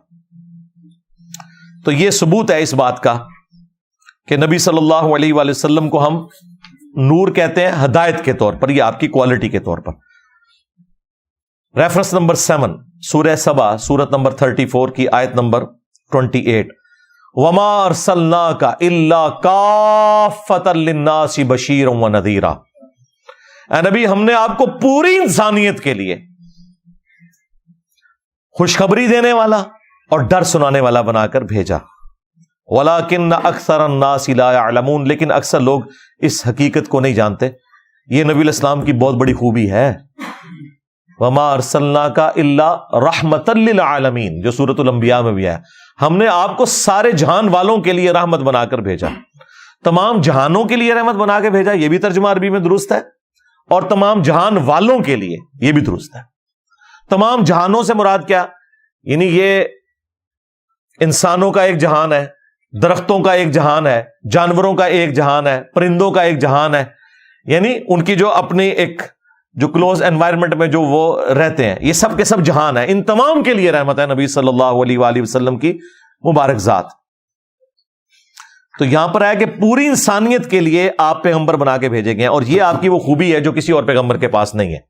تو یہ ثبوت ہے اس بات کا کہ نبی صلی اللہ علیہ وآلہ وسلم کو ہم نور کہتے ہیں ہدایت کے طور پر, یہ آپ کی کوالٹی کے طور پر. ریفرنس نمبر 7 سورہ سبا سورت نمبر 34 کی آیت نمبر 28, وما ارسلناک الا کافۃ للناس بشیرا ونذیرا, اے نبی ہم نے آپ کو پوری انسانیت کے لیے خوشخبری دینے والا اور ڈر سنانے والا بنا کر بھیجا. وَلَٰكِنَّ أَكْثَرَ النَّاسِ لَا يَعْلَمُونَ, لیکن اکثر لوگ اس حقیقت کو نہیں جانتے. یہ نبی علیہ السلام کی بہت بڑی خوبی ہے. وَمَا أَرْسَلْنَاكَ إِلَّا رَحْمَةً لِّلْعَالَمِينَ, جو سورۃ الانبیاء میں بھی ہے, ہم نے آپ کو سارے جہان والوں کے لیے رحمت بنا کر بھیجا. تمام جہانوں کے لیے رحمت بنا کے بھیجا, یہ بھی ترجمہ عربی میں درست ہے, اور تمام جہان والوں کے لیے یہ بھی درست ہے. تمام جہانوں سے مراد کیا؟ یعنی یہ انسانوں کا ایک جہان ہے, درختوں کا ایک جہان ہے, جانوروں کا ایک جہان ہے, پرندوں کا ایک جہان ہے, یعنی ان کی جو اپنی ایک جو کلوز انوائرمنٹ میں جو وہ رہتے ہیں, یہ سب کے سب جہان ہے. ان تمام کے لیے رحمت ہے نبی صلی اللہ علیہ وآلہ وسلم کی مبارک ذات. تو یہاں پر ہے کہ پوری انسانیت کے لیے آپ پیغمبر بنا کے بھیجے گئے ہیں, اور یہ آپ کی وہ خوبی ہے جو کسی اور پیغمبر کے پاس نہیں ہے.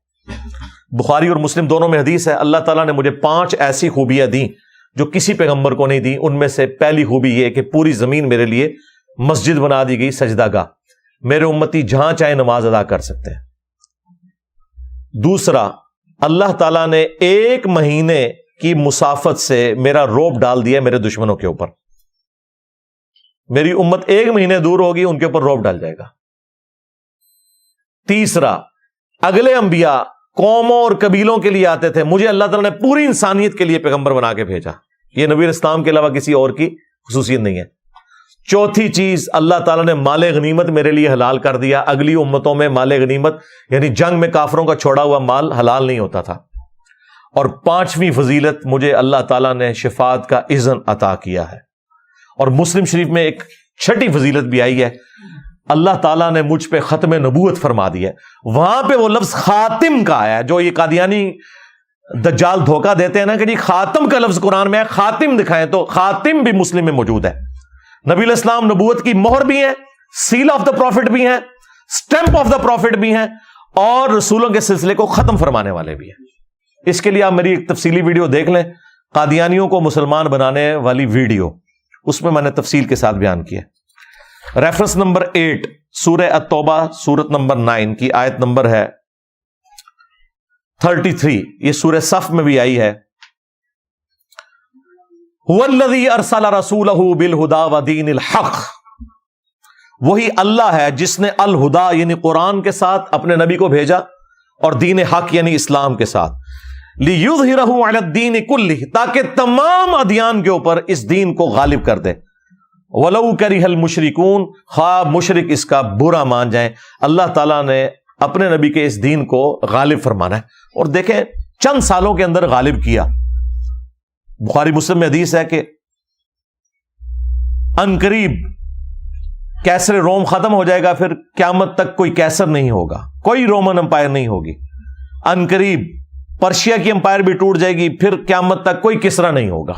بخاری اور مسلم دونوں میں حدیث ہے, اللہ تعالیٰ نے مجھے 5 ایسی خوبیاں دیں جو کسی پیغمبر کو نہیں دی. ان میں سے پہلی خوبی یہ کہ پوری زمین میرے لیے مسجد بنا دی گئی, سجدہ گاہ, میرے امتی جہاں چاہے نماز ادا کر سکتے ہیں. دوسرا, اللہ تعالیٰ نے 1 مہینے کی مسافت سے میرا روب ڈال دیا میرے دشمنوں کے اوپر. میری امت 1 مہینے دور ہوگی, ان کے اوپر روب ڈال جائے گا. تیسرا, اگلے انبیاء قوموں اور قبیلوں کے لیے آتے تھے, مجھے اللہ تعالیٰ نے پوری انسانیت کے لیے پیغمبر بنا کے بھیجا. یہ نبی علیہ السلام کے علاوہ کسی اور کی خصوصیت نہیں ہے. چوتھی چیز, اللہ تعالیٰ نے مال غنیمت میرے لیے حلال کر دیا. اگلی امتوں میں مال غنیمت یعنی جنگ میں کافروں کا چھوڑا ہوا مال حلال نہیں ہوتا تھا. اور 5ویں فضیلت, مجھے اللہ تعالیٰ نے شفاعت کا اذن عطا کیا ہے. اور مسلم شریف میں ایک 6ٹھی فضیلت بھی آئی ہے, اللہ تعالیٰ نے مجھ پہ ختم نبوت فرما دی ہے. وہاں پہ وہ لفظ خاتم کا آیا ہے, جو یہ قادیانی دجال دھوکہ دیتے ہیں نا کہ جی خاتم کا لفظ قرآن میں ہے, خاتم دکھائیں, تو خاتم بھی مسلم میں موجود ہے. نبی علیہ السلام نبوت کی مہر بھی ہے, سیل آف دا پروفٹ بھی ہیں, سٹیمپ آف دا پروفٹ بھی ہیں, اور رسولوں کے سلسلے کو ختم فرمانے والے بھی ہیں. اس کے لیے آپ میری ایک تفصیلی ویڈیو دیکھ لیں, قادیانیوں کو مسلمان بنانے والی ویڈیو، اس میں نے تفصیل کے ساتھ بیان کیا۔ ریفرنس نمبر 8 سورہ التوبہ سورت نمبر 9 کی آیت نمبر ہے 33، یہ سورہ صف میں بھی آئی ہے۔ هو الذی ارسل رسولہ بالہدی ودین الحق، وہی اللہ ہے جس نے الہدا یعنی قرآن کے ساتھ اپنے نبی کو بھیجا اور دین حق یعنی اسلام کے ساتھ، لیظہرہ علی الدین کلہ، تاکہ تمام ادیان کے اوپر اس دین کو غالب کر دے، ولو کرہ المشرکون، خواہ مشرک اس کا برا مان جائیں۔ اللہ تعالیٰ نے اپنے نبی کے اس دین کو غالب فرمانا ہے، اور دیکھیں چند سالوں کے اندر غالب کیا۔ بخاری مسلم میں حدیث ہے کہ عنقریب کیسر روم ختم ہو جائے گا، پھر قیامت تک کوئی کیسر نہیں ہوگا، کوئی رومن امپائر نہیں ہوگی۔ عنقریب پرشیا کی امپائر بھی ٹوٹ جائے گی، پھر قیامت تک کوئی کسرا نہیں ہوگا۔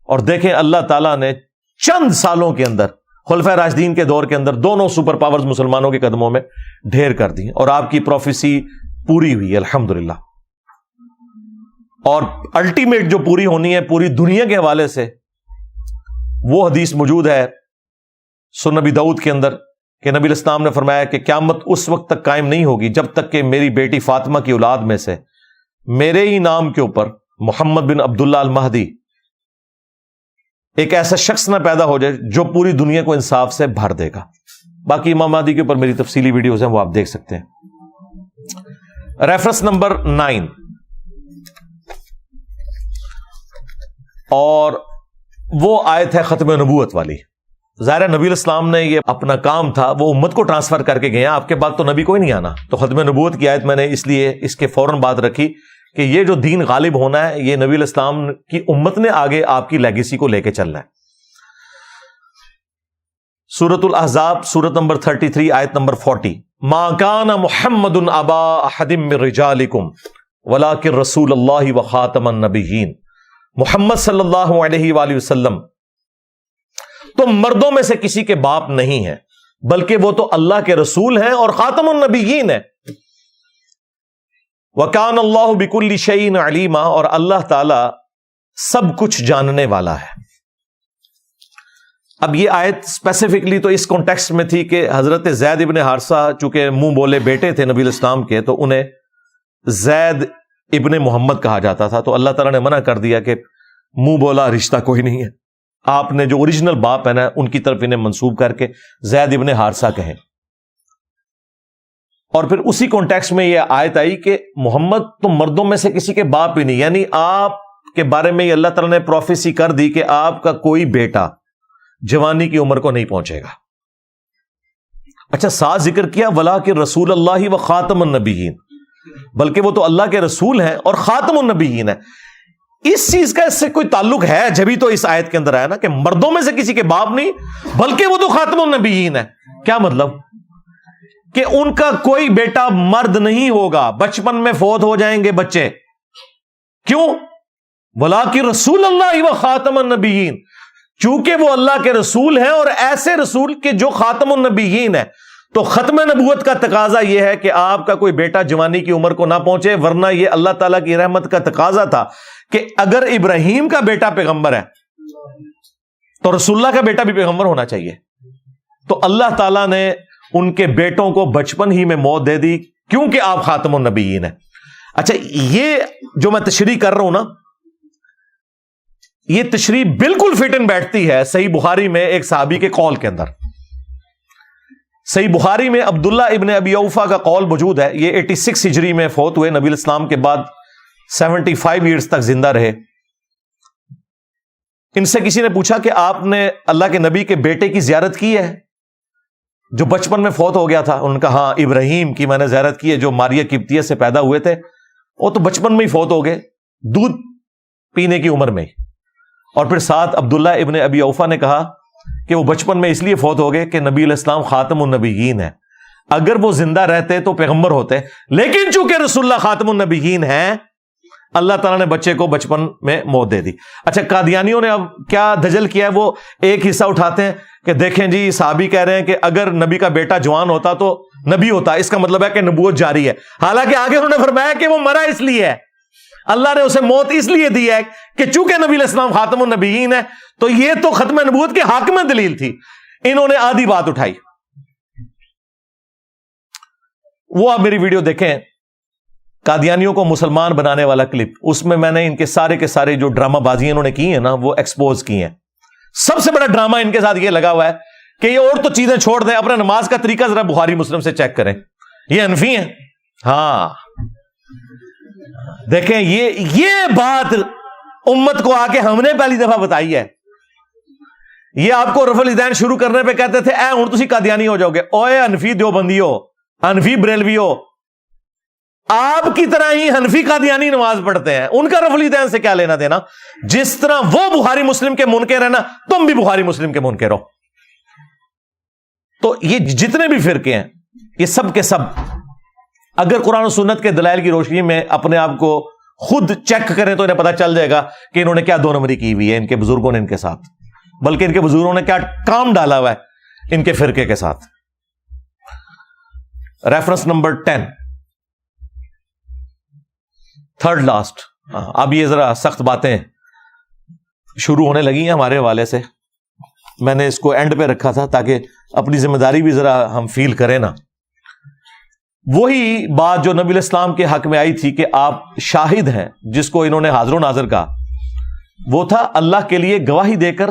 اور دیکھیں اللہ تعالیٰ نے چند سالوں کے اندر خلفائے راشدین کے دور کے اندر دونوں سپر پاورز مسلمانوں کے قدموں میں ڈھیر کر دی، اور آپ کی پروفیسی پوری ہوئی الحمدللہ۔ اور الٹیمیٹ جو پوری ہونی ہے پوری دنیا کے حوالے سے، وہ حدیث موجود ہے سنن نبی داؤد کے اندر کہ نبی علیہ السلام نے فرمایا کہ قیامت اس وقت تک قائم نہیں ہوگی جب تک کہ میری بیٹی فاطمہ کی اولاد میں سے میرے ہی نام کے اوپر محمد بن عبداللہ المہدی ایک ایسا شخص نہ پیدا ہو جائے جو پوری دنیا کو انصاف سے بھر دے گا۔ باقی امام مہدی کے اوپر میری تفصیلی ویڈیوز ہیں، وہ آپ دیکھ سکتے ہیں۔ ریفرنس نمبر 9 اور وہ آیت ہے ختم نبوت والی۔ ظاہر نبی علیہ السلام نے یہ اپنا کام تھا وہ امت کو ٹرانسفر کر کے گئے، آپ کے بعد تو نبی کوئی نہیں آنا، تو ختم نبوت کی آیت میں نے اس لیے اس کے فوراً بعد رکھی کہ یہ جو دین غالب ہونا ہے یہ نبی علیہ السلام کی امت نے آگے آپ کی لیگیسی کو لے کے چلنا ہے۔ سورۃ الاحزاب سورت نمبر 33 آیت نمبر 40، ما کان محمد ابا احد من رجالکم ولکن رسول اللہ وخاتم النبیین، محمد صلی اللہ علیہ وآلہ وسلم تو مردوں میں سے کسی کے باپ نہیں ہے، بلکہ وہ تو اللہ کے رسول ہیں اور خاتم النبیین ہیں۔ وَكَانَ اللَّهُ بِكُلِّ شَيْءٍ عَلِيمًا، اور اللہ تعالی سب کچھ جاننے والا ہے۔ اب یہ آیت اسپیسیفکلی تو اس کانٹیکسٹ میں تھی کہ حضرت زید ابن حارثہ چونکہ منہ بولے بیٹے تھے نبی علیہ السلام کے، تو انہیں زید ابن محمد کہا جاتا تھا، تو اللہ تعالیٰ نے منع کر دیا کہ منہ بولا رشتہ کوئی نہیں ہے، آپ نے جو اوریجنل باپ ہے نا ان کی طرف انہیں منسوب کر کے زید ابن حارثہ کہیں۔ اور پھر اسی کانٹیکسٹ میں یہ آیت آئی کہ محمد تو مردوں میں سے کسی کے باپ ہی نہیں، یعنی آپ کے بارے میں یہ اللہ تعالیٰ نے پروفیسی کر دی کہ آپ کا کوئی بیٹا جوانی کی عمر کو نہیں پہنچے گا۔ اچھا ساتھ ذکر کیا وَلَٰكِن رسول اللہ و خاتم النبیین، بلکہ وہ تو اللہ کے رسول ہیں اور خاتم النبیین ہیں۔ اس چیز کا اس سے کوئی تعلق ہے جبھی تو اس آیت کے اندر آیا نا کہ مردوں میں سے کسی کے باپ نہیں بلکہ وہ تو خاتم النبیین ہے۔ کیا مطلب؟ کہ ان کا کوئی بیٹا مرد نہیں ہوگا، بچپن میں فوت ہو جائیں گے بچے۔ کیوں؟ وَلَٰكِن رسول اللہ و خاتم النبیین، چونکہ وہ اللہ کے رسول ہیں اور ایسے رسول کے جو خاتم النبیین ہے۔ تو ختم نبوت کا تقاضا یہ ہے کہ آپ کا کوئی بیٹا جوانی کی عمر کو نہ پہنچے، ورنہ یہ اللہ تعالیٰ کی رحمت کا تقاضا تھا کہ اگر ابراہیم کا بیٹا پیغمبر ہے تو رسول اللہ کا بیٹا بھی پیغمبر ہونا چاہیے۔ تو اللہ تعالیٰ نے ان کے بیٹوں کو بچپن ہی میں موت دے دی کیونکہ آپ خاتم النبیین ہیں۔ اچھا یہ جو میں تشریح کر رہا ہوں نا، یہ تشریح بالکل فٹ ان بیٹھتی ہے صحیح بخاری میں ایک صحابی کے قول کے اندر۔ صحیح بخاری میں عبداللہ ابن ابی اوفا کا قول موجود ہے، یہ 86 ہجری میں فوت ہوئے، نبی علیہ السلام کے بعد 75 ایئرز تک زندہ رہے۔ ان سے کسی نے پوچھا کہ آپ نے اللہ کے نبی کے بیٹے کی زیارت کی ہے جو بچپن میں فوت ہو گیا تھا؟ انہوں نے کہا ہاں ابراہیم کی میں نے زیارت کی ہے جو ماریہ قبطیہ سے پیدا ہوئے تھے، وہ تو بچپن میں ہی فوت ہو گئے، دودھ پینے کی عمر میں ہی۔ اور پھر ساتھ عبداللہ ابن ابی اوفا نے کہا کہ وہ بچپن میں اس لیے فوت ہو گئے کہ نبی علیہ السلام خاتم النبیین ہے، اگر وہ زندہ رہتے تو پیغمبر ہوتے، لیکن چونکہ رسول اللہ خاتم النبیین ہیں اللہ تعالیٰ نے بچے کو بچپن میں موت دے دی۔ اچھا قادیانیوں نے اب کیا دجل کیا ہے، وہ ایک حصہ اٹھاتے ہیں کہ دیکھیں جی صحابی کہہ رہے ہیں کہ اگر نبی کا بیٹا جوان ہوتا تو نبی ہوتا، اس کا مطلب ہے کہ نبوت جاری ہے، حالانکہ آگے انہوں نے فرمایا کہ وہ مرا اس لیے ہے۔ اللہ نے اسے موت اس لیے دی ہے کہ چونکہ نبی علیہ السلام خاتم النبیین ہے، تو یہ تو ختم نبوت کے حاکم دلیل تھی، انہوں نے آدھی بات اٹھائی۔ وہ آپ میری ویڈیو دیکھیں، قادیانیوں کو مسلمان بنانے والا کلپ، اس میں نے ان کے سارے جو ڈرامہ بازی انہوں نے کی ہیں نا وہ ایکسپوز کی ہیں۔ سب سے بڑا ڈرامہ ان کے ساتھ یہ لگا ہوا ہے کہ یہ اور تو چیزیں چھوڑ دیں، اپنے نماز کا طریقہ ذرا بخاری مسلم سے چیک کریں، یہ حنفی ہیں۔ ہاں دیکھیں، یہ بات امت کو آ کے ہم نے پہلی دفعہ بتائی ہے۔ یہ آپ کو رفع الیدین شروع کرنے پہ کہتے تھے اے ہن تسی قادیانی ہو جاؤ گے، اوے حنفی دیوبندیو، حنفی بریلویو، آپ کی طرح ہی حنفی قادیانی نماز پڑھتے ہیں، ان کا رفع الیدین سے کیا لینا دینا؟ جس طرح وہ بخاری مسلم کے منکر ہیں نا، تم بھی بخاری مسلم کے منکر ہو۔ تو یہ جتنے بھی فرقے ہیں یہ سب کے سب اگر قرآن و سنت کے دلائل کی روشنی میں اپنے آپ کو خود چیک کریں تو انہیں پتا چل جائے گا کہ انہوں نے کیا دو نمبری کی ہوئی ہے ان کے بزرگوں نے ان کے ساتھ، بلکہ ان کے بزرگوں نے کیا کام ڈالا ہوا ہے ان کے فرقے کے ساتھ۔ Reference number 10، third last. اب یہ ذرا سخت باتیں شروع ہونے لگی ہیں ہمارے حوالے سے، میں نے اس کو اینڈ پہ رکھا تھا تاکہ اپنی ذمہ داری بھی ذرا ہم فیل کریں نا۔ وہی بات جو نبی علیہ السلام کے حق میں آئی تھی کہ آپ شاہد ہیں، جس کو انہوں نے حاضر و ناظر کہا، وہ تھا اللہ کے لیے گواہی دے کر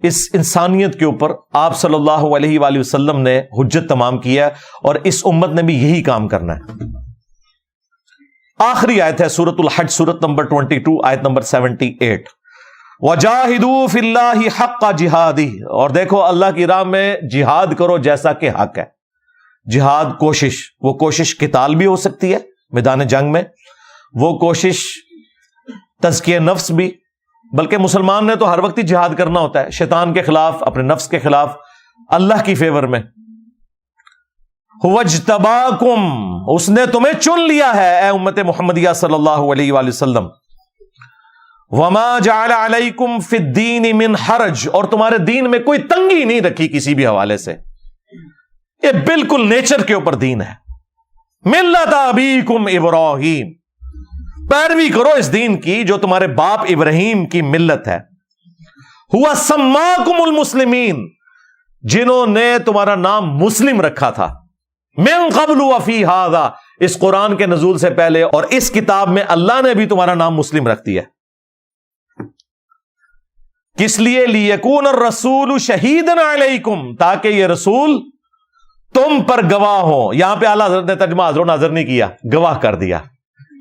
اس انسانیت کے اوپر آپ صلی اللہ علیہ وآلہ وسلم نے حجت تمام کیا، اور اس امت نے بھی یہی کام کرنا ہے۔ آخری آیت ہے سورۃ الحج، سورۃ نمبر 22، آیت نمبر 78، وَجَاهِدُوا فِي اللَّهِ حَقَّ جِهَادِهِ، اور دیکھو اللہ کی راہ میں جہاد کرو جیسا کہ حق ہے۔ جہاد کوشش، وہ کوشش قتال بھی ہو سکتی ہے میدان جنگ میں، وہ کوشش تزکیہ نفس بھی، بلکہ مسلمان نے تو ہر وقت ہی جہاد کرنا ہوتا ہے، شیطان کے خلاف، اپنے نفس کے خلاف، اللہ کی فیور میں۔ هُوَ اجْتَبَاكُمْ، اس نے تمہیں چن لیا ہے اے امت محمدیہ صلی اللہ علیہ وآلہ وسلم۔ وَمَا جَعَلَ عَلَيْكُمْ فِي الدِّينِ مِنْ حَرَجٍ، اور تمہارے دین میں کوئی تنگی نہیں رکھی کسی بھی حوالے سے، یہ بالکل نیچر کے اوپر دین ہے۔ ملت ابیکم ابراہیم، پیروی کرو اس دین کی جو تمہارے باپ ابراہیم کی ملت ہے۔ ہوا سماکم المسلمین، جنہوں نے تمہارا نام مسلم رکھا تھا، من قبل وفی ھذا، اس قرآن کے نزول سے پہلے اور اس کتاب میں اللہ نے بھی تمہارا نام مسلم رکھ دیا۔ کس لیے؟ لیکون الرسول شہیدا علیکم، تاکہ یہ رسول تم پر گواہ ہو۔ یہاں پہ اعلیٰ حضرت نے ترجمہ حاضر و ناظر نہیں کیا، گواہ کر دیا،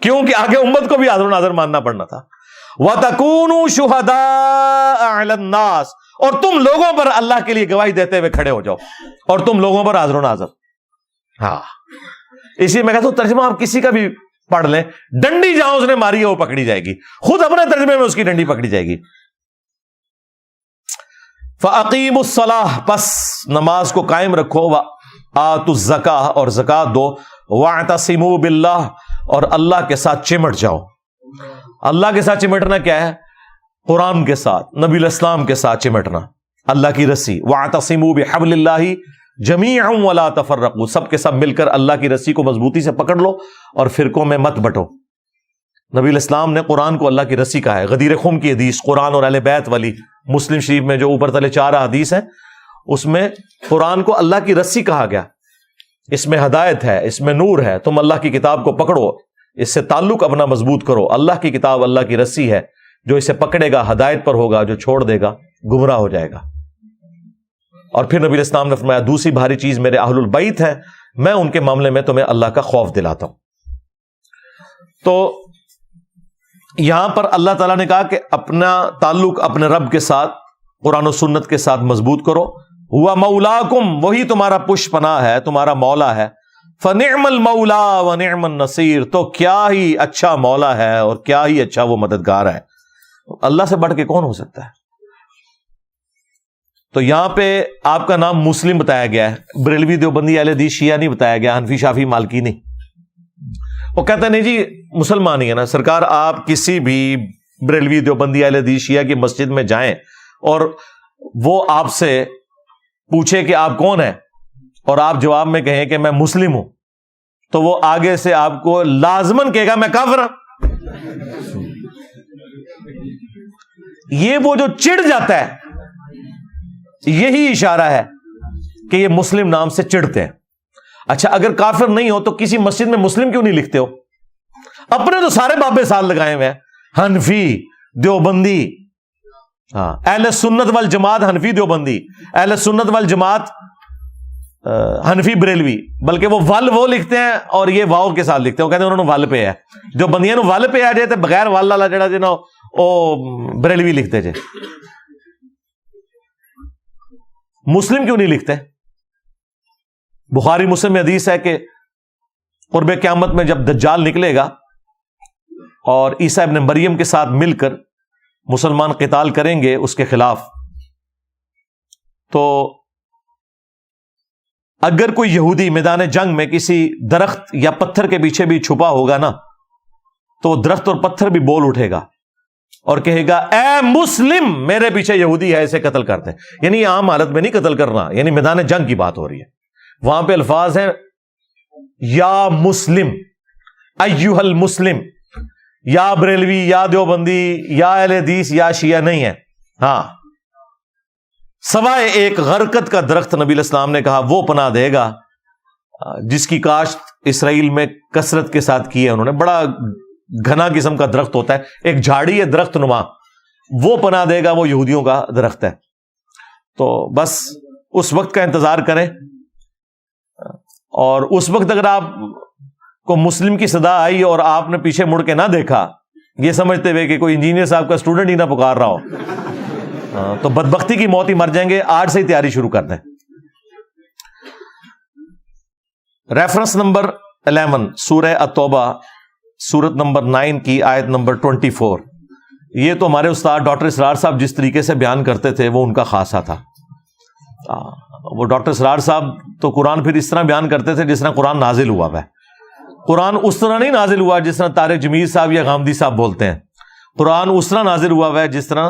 کیونکہ آگے امت کو بھی حاضر و ناظر ماننا پڑنا تھا۔ وَتَكُونُوا شُهَدَاءَ عَلَى النَّاسِ، اور تم لوگوں پر اللہ کے لیے گواہی دیتے ہوئے کھڑے ہو جاؤ، اور تم لوگوں پر حاضر و ناظر۔ ہاں، اسی میں کہتا ہوں ترجمہ آپ کسی کا بھی پڑھ لیں، ڈنڈی جہاں اس نے ماری ہے وہ پکڑی جائے گی، خود اپنے ترجمے میں اس کی ڈنڈی پکڑی جائے گی۔ فَأَقِيمُوا الصَّلَاةَ، پس نماز کو قائم رکھو، وَآتُوا الزَّكَاةَ، اور زکات دو، وَاعْتَصِمُوا بِاللَّهِ، اور اللہ کے ساتھ چمٹ جاؤ۔ اللہ کے ساتھ چمٹنا کیا ہے؟ قرآن کے ساتھ، نبی علیہ السلام کے ساتھ چمٹنا، اللہ کی رسی۔ وَاعْتَصِمُوا بِحَبْلِ اللَّهِ جَمِيعًا وَلَا تَفَرَّقُوا، سب کے سب مل کر اللہ کی رسی کو مضبوطی سے پکڑ لو اور فرقوں میں مت بٹو۔ نبی علیہ السلام نے قرآن کو اللہ کی رسی کہا ہے۔ غدیر خم کی حدیث، قرآن اور اہل بیت والی، مسلم شریف میں جو اوپر تلے 4 حدیث ہیں، اس میں قرآن کو اللہ کی رسی کہا گیا۔ اس میں ہدایت ہے، اس میں نور ہے، تم اللہ کی کتاب کو پکڑو، اس سے تعلق اپنا مضبوط کرو۔ اللہ کی کتاب اللہ کی رسی ہے، جو اسے پکڑے گا ہدایت پر ہوگا، جو چھوڑ دے گا گمراہ ہو جائے گا۔ اور پھر نبی علیہ السلام نے فرمایا دوسری بھاری چیز میرے اہل البیت ہیں، میں ان کے معاملے میں تمہیں اللہ کا خوف دلاتا ہوں۔ تو یہاں پر اللہ تعالیٰ نے کہا کہ اپنا تعلق اپنے رب کے ساتھ، قرآن و سنت کے ساتھ مضبوط کرو۔ ہوا مولاکم، وہی تمہارا پش پناہ ہے، تمہارا مولا ہے۔ فنعم المولا ونعم النصیر، تو کیا ہی اچھا مولا ہے اور کیا ہی اچھا وہ مددگار ہے۔ اللہ سے بڑھ کے کون ہو سکتا ہے؟ تو یہاں پہ آپ کا نام مسلم بتایا گیا ہے، بریلوی دیوبندی اہل حدیث شیعہ نہیں بتایا گیا، حنفی شافعی مالکی نہیں۔ وہ کہتے ہیں نہیں جی مسلمان ہی ہے نا سرکار، آپ کسی بھی بریلوی دیوبندی اہل حدیث شیعہ کی مسجد میں جائیں اور وہ آپ سے پوچھے کہ آپ کون ہیں اور آپ جواب میں کہیں کہ میں مسلم ہوں، تو وہ آگے سے آپ کو لازماً کہے گا میں کافر ہوں۔ یہ وہ جو چڑ جاتا ہے، یہی اشارہ ہے کہ یہ مسلم نام سے چڑھتے ہیں. اچھا اگر کافر نہیں ہو تو کسی مسجد میں مسلم کیوں نہیں لکھتے ہو؟ اپنے تو سارے بابے سال لگائے ہوئے ہیں، حنفی، دیوبندی. ہاں، اہل سنت والجماعت حنفی دیوبندی، اہل سنت والجماعت حنفی بریلوی، بلکہ وہ ول وہ لکھتے ہیں اور یہ واؤ کے ساتھ لکھتے ہیں. وہ کہتے ہیں انہوں نے ول پہ ہے. جو بندیاں ول پہ آ جائے تو بغیر ول والا جڑا جی نا وہ بریلوی لکھتے جے. مسلم کیوں نہیں لکھتے؟ بخاری مسلم میں حدیث ہے کہ قرب قیامت میں جب دجال نکلے گا اور عیسیٰ ابن مریم کے ساتھ مل کر مسلمان قتال کریں گے اس کے خلاف، تو اگر کوئی یہودی میدان جنگ میں کسی درخت یا پتھر کے پیچھے بھی چھپا ہوگا نا، تو وہ درخت اور پتھر بھی بول اٹھے گا اور کہے گا اے مسلم، میرے پیچھے یہودی ہے، اسے قتل کرتے ہیں. یعنی یہ عام حالت میں نہیں قتل کرنا، یعنی میدان جنگ کی بات ہو رہی ہے. وہاں پہ الفاظ ہیں یا مسلم، ایھا المسلم، یا بریلوی، یا دیوبندی، یا اہل حدیث، یا شیعہ نہیں ہے. ہاں، سوائے ایک غرقت کا درخت نبی علیہ السلام نے کہا وہ پناہ دے گا جس کی کاشت اسرائیل میں کثرت کے ساتھ کی ہے انہوں نے. بڑا گھنا قسم کا درخت ہوتا ہے، ایک جھاڑی ہے درخت نما، وہ پناہ دے گا، وہ یہودیوں کا درخت ہے. تو بس اس وقت کا انتظار کریں، اور اس وقت اگر آپ کو مسلم کی صدا آئی اور آپ نے پیچھے مڑ کے نہ دیکھا، یہ سمجھتے ہوئے کہ کوئی انجینئر صاحب کا اسٹوڈنٹ ہی نہ پکار رہا ہو، تو بدبختی کی موت ہی مر جائیں گے. آج سے ہی تیاری شروع کر دیں. ریفرنس نمبر 11 سورہ التوبہ، سورت نمبر 9 کی آیت نمبر 24. یہ تو ہمارے استاد ڈاکٹر اسرار صاحب جس طریقے سے بیان کرتے تھے وہ ان کا خاصہ تھا. وہ ڈاکٹر اسرار صاحب تو قرآن پھر اس طرح بیان کرتے تھے جس طرح قرآن نازل ہوا ہے. قرآن اس طرح نہیں نازل ہوا جس طرح طارق جمیل صاحب یا غامدی صاحب بولتے ہیں. قرآن اس طرح نازل ہوا ہے جس طرح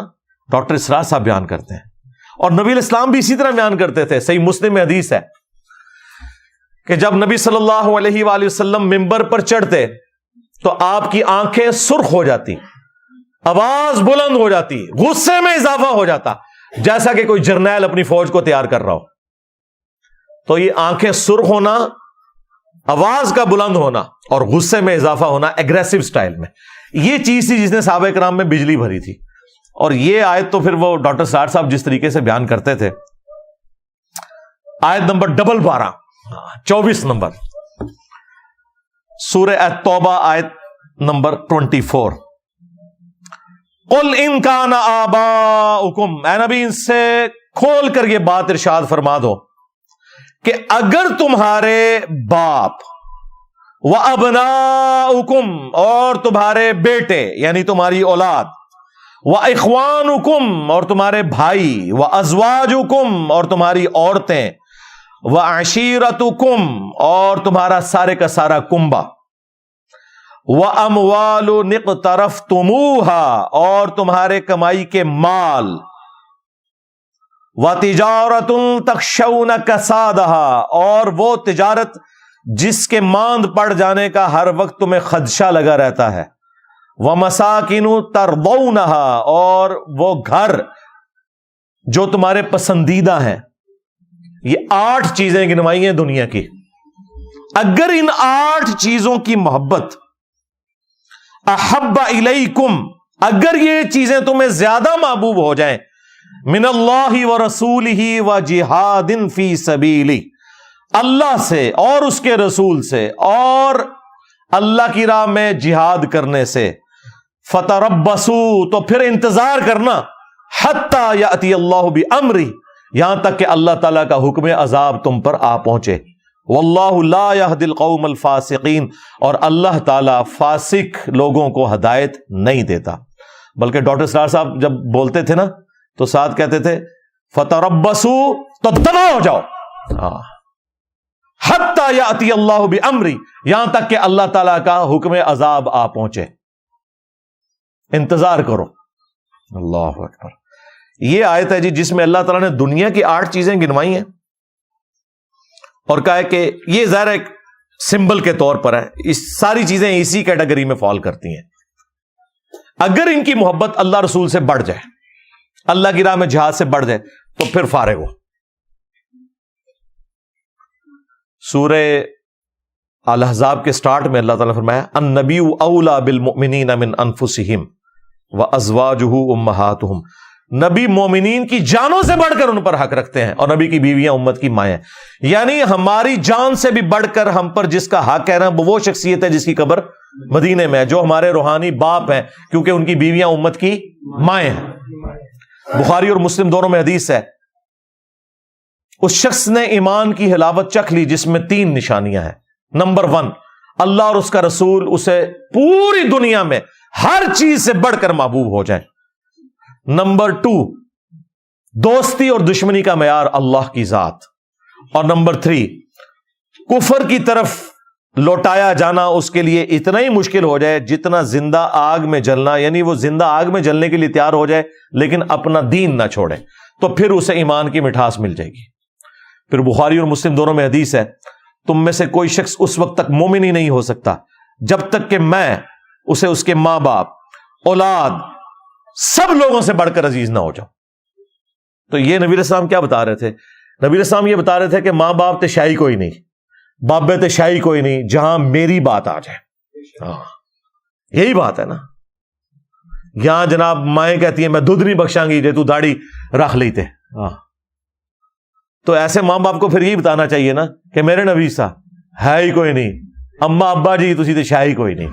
ڈاکٹر اسرار صاحب بیان کرتے ہیں. اور نبی علیہ السلام بھی اسی طرح بیان کرتے تھے. صحیح مسلم میں حدیث ہے کہ جب نبی صلی اللہ علیہ وآلہ وسلم ممبر پر چڑھتے تو آپ کی آنکھیں سرخ ہو جاتی، آواز بلند ہو جاتی، غصے میں اضافہ ہو جاتا، جیسا کہ کوئی جرنیل اپنی فوج کو تیار کر رہا ہو. تو یہ آنکھیں سرخ ہونا، آواز کا بلند ہونا اور غصے میں اضافہ ہونا ایگریسو سٹائل میں، یہ چیز تھی جس نے صحابہ کرام میں بجلی بھری تھی. اور یہ آیت تو پھر وہ ڈاکٹر سار صاحب جس طریقے سے بیان کرتے تھے. آیت نمبر 12 24 نمبر سورہ التوبہ آیت نمبر 24. قل ان کان آباؤکم، اے نبی ان سے کھول کر یہ بات ارشاد فرما دو کہ اگر تمہارے باپ و ابناؤکم، اور تمہارے بیٹے یعنی تمہاری اولاد، و اخوانکم، اور تمہارے بھائی، و ازواجکم، اور تمہاری عورتیں، و عشیرتکم، اور تمہارا سارے کا سارا کنبہ، و اموال اقترفتموہا، اور تمہارے کمائی کے مال، و تجارت تخشون کسادہا، اور وہ تجارت جس کے ماند پڑ جانے کا ہر وقت تمہیں خدشہ لگا رہتا ہے، وَمَسَاكِنُ تَرْضَوْنَهَا، اور وہ گھر جو تمہارے پسندیدہ ہیں. یہ 8 چیزیں گنوائی ہیں دنیا کی. اگر ان 8 چیزوں کی محبت، احب الیکم، اگر یہ چیزیں تمہیں زیادہ محبوب ہو جائیں، من اللہ ورسولہ وجہاد فی سبیلہ، اللہ سے اور اس کے رسول سے اور اللہ کی راہ میں جہاد کرنے سے، فتربصوا، تو پھر انتظار کرنا، حتی یأتی اللہ بامرہ، یہاں تک کہ اللہ تعالیٰ کا حکم عذاب تم پر آ پہنچے. واللہ لا یہدی القوم الفاسقین، اور اللہ تعالیٰ فاسق لوگوں کو ہدایت نہیں دیتا. بلکہ ڈاکٹر اسرار صاحب جب بولتے تھے نا تو ساتھ کہتے تھے فتربصوا، تو دبا ہو جاؤ، حتی یأتی اللہ بامرہ، یہاں تک کہ اللہ تعالیٰ کا حکم عذاب آ پہنچے. انتظار کرو. اللہ اکبر. یہ آیت ہے جی جس میں اللہ تعالیٰ نے دنیا کی 8 چیزیں گنوائی ہیں اور کہا ہے کہ یہ ظاہر ایک سمبل کے طور پر ہے، اس ساری چیزیں اسی کیٹیگری میں فال کرتی ہیں. اگر ان کی محبت اللہ رسول سے بڑھ جائے, اللہ کی راہ میں جہاد سے بڑھ جائے, تو پھر فارغ ہو. سورہ الاحزاب کے سٹارٹ میں اللہ تعالیٰ نے فرمایا النبی اولا بالمؤمنین من انفسہم وازواجہ امہاتہم, نبی مومنین کی جانوں سے بڑھ کر ان پر حق رکھتے ہیں, اور نبی کی بیویاں امت کی مائیں. یعنی ہماری جان سے بھی بڑھ کر ہم پر جس کا حق ہے نا, وہ شخصیت ہے جس کی قبر مدینے میں ہے, جو ہمارے روحانی باپ ہیں, کیونکہ ان کی بیویاں امت کی مائیں ہیں. بخاری اور مسلم دونوں میں حدیث ہے, اس شخص نے ایمان کی حلاوت چکھ لی جس میں 3 نشانیاں ہیں. نمبر 1, اللہ اور اس کا رسول اسے پوری دنیا میں ہر چیز سے بڑھ کر محبوب ہو جائیں. نمبر 2, دوستی اور دشمنی کا معیار اللہ کی ذات. اور نمبر 3, کفر کی طرف لوٹایا جانا اس کے لیے اتنا ہی مشکل ہو جائے جتنا زندہ آگ میں جلنا, یعنی وہ زندہ آگ میں جلنے کے لیے تیار ہو جائے لیکن اپنا دین نہ چھوڑے, تو پھر اسے ایمان کی مٹھاس مل جائے گی. پھر بخاری اور مسلم دونوں میں حدیث ہے, تم میں سے کوئی شخص اس وقت تک مومن ہی نہیں ہو سکتا جب تک کہ میں اسے اس کے ماں باپ, اولاد, سب لوگوں سے بڑھ کر عزیز نہ ہو جاؤں. تو یہ نبی علیہ السلام کیا بتا رہے تھے؟ نبی علیہ السلام یہ بتا رہے تھے کہ ماں باپ تے شاہی کوئی نہیں, بابے تے شاہی کوئی نہیں, جہاں میری بات آ جائے. یہی بات ہے نا. یہاں جناب مائیں کہتی ہیں میں دودھ نہیں بخشاں گی جے تو داڑھی رکھ لیتے. تو ایسے ماں باپ کو پھر یہی بتانا چاہیے نا کہ میرے نبی سا ہے ہی کوئی نہیں, اما ابا جی تسی تے شاہی کوئی نہیں.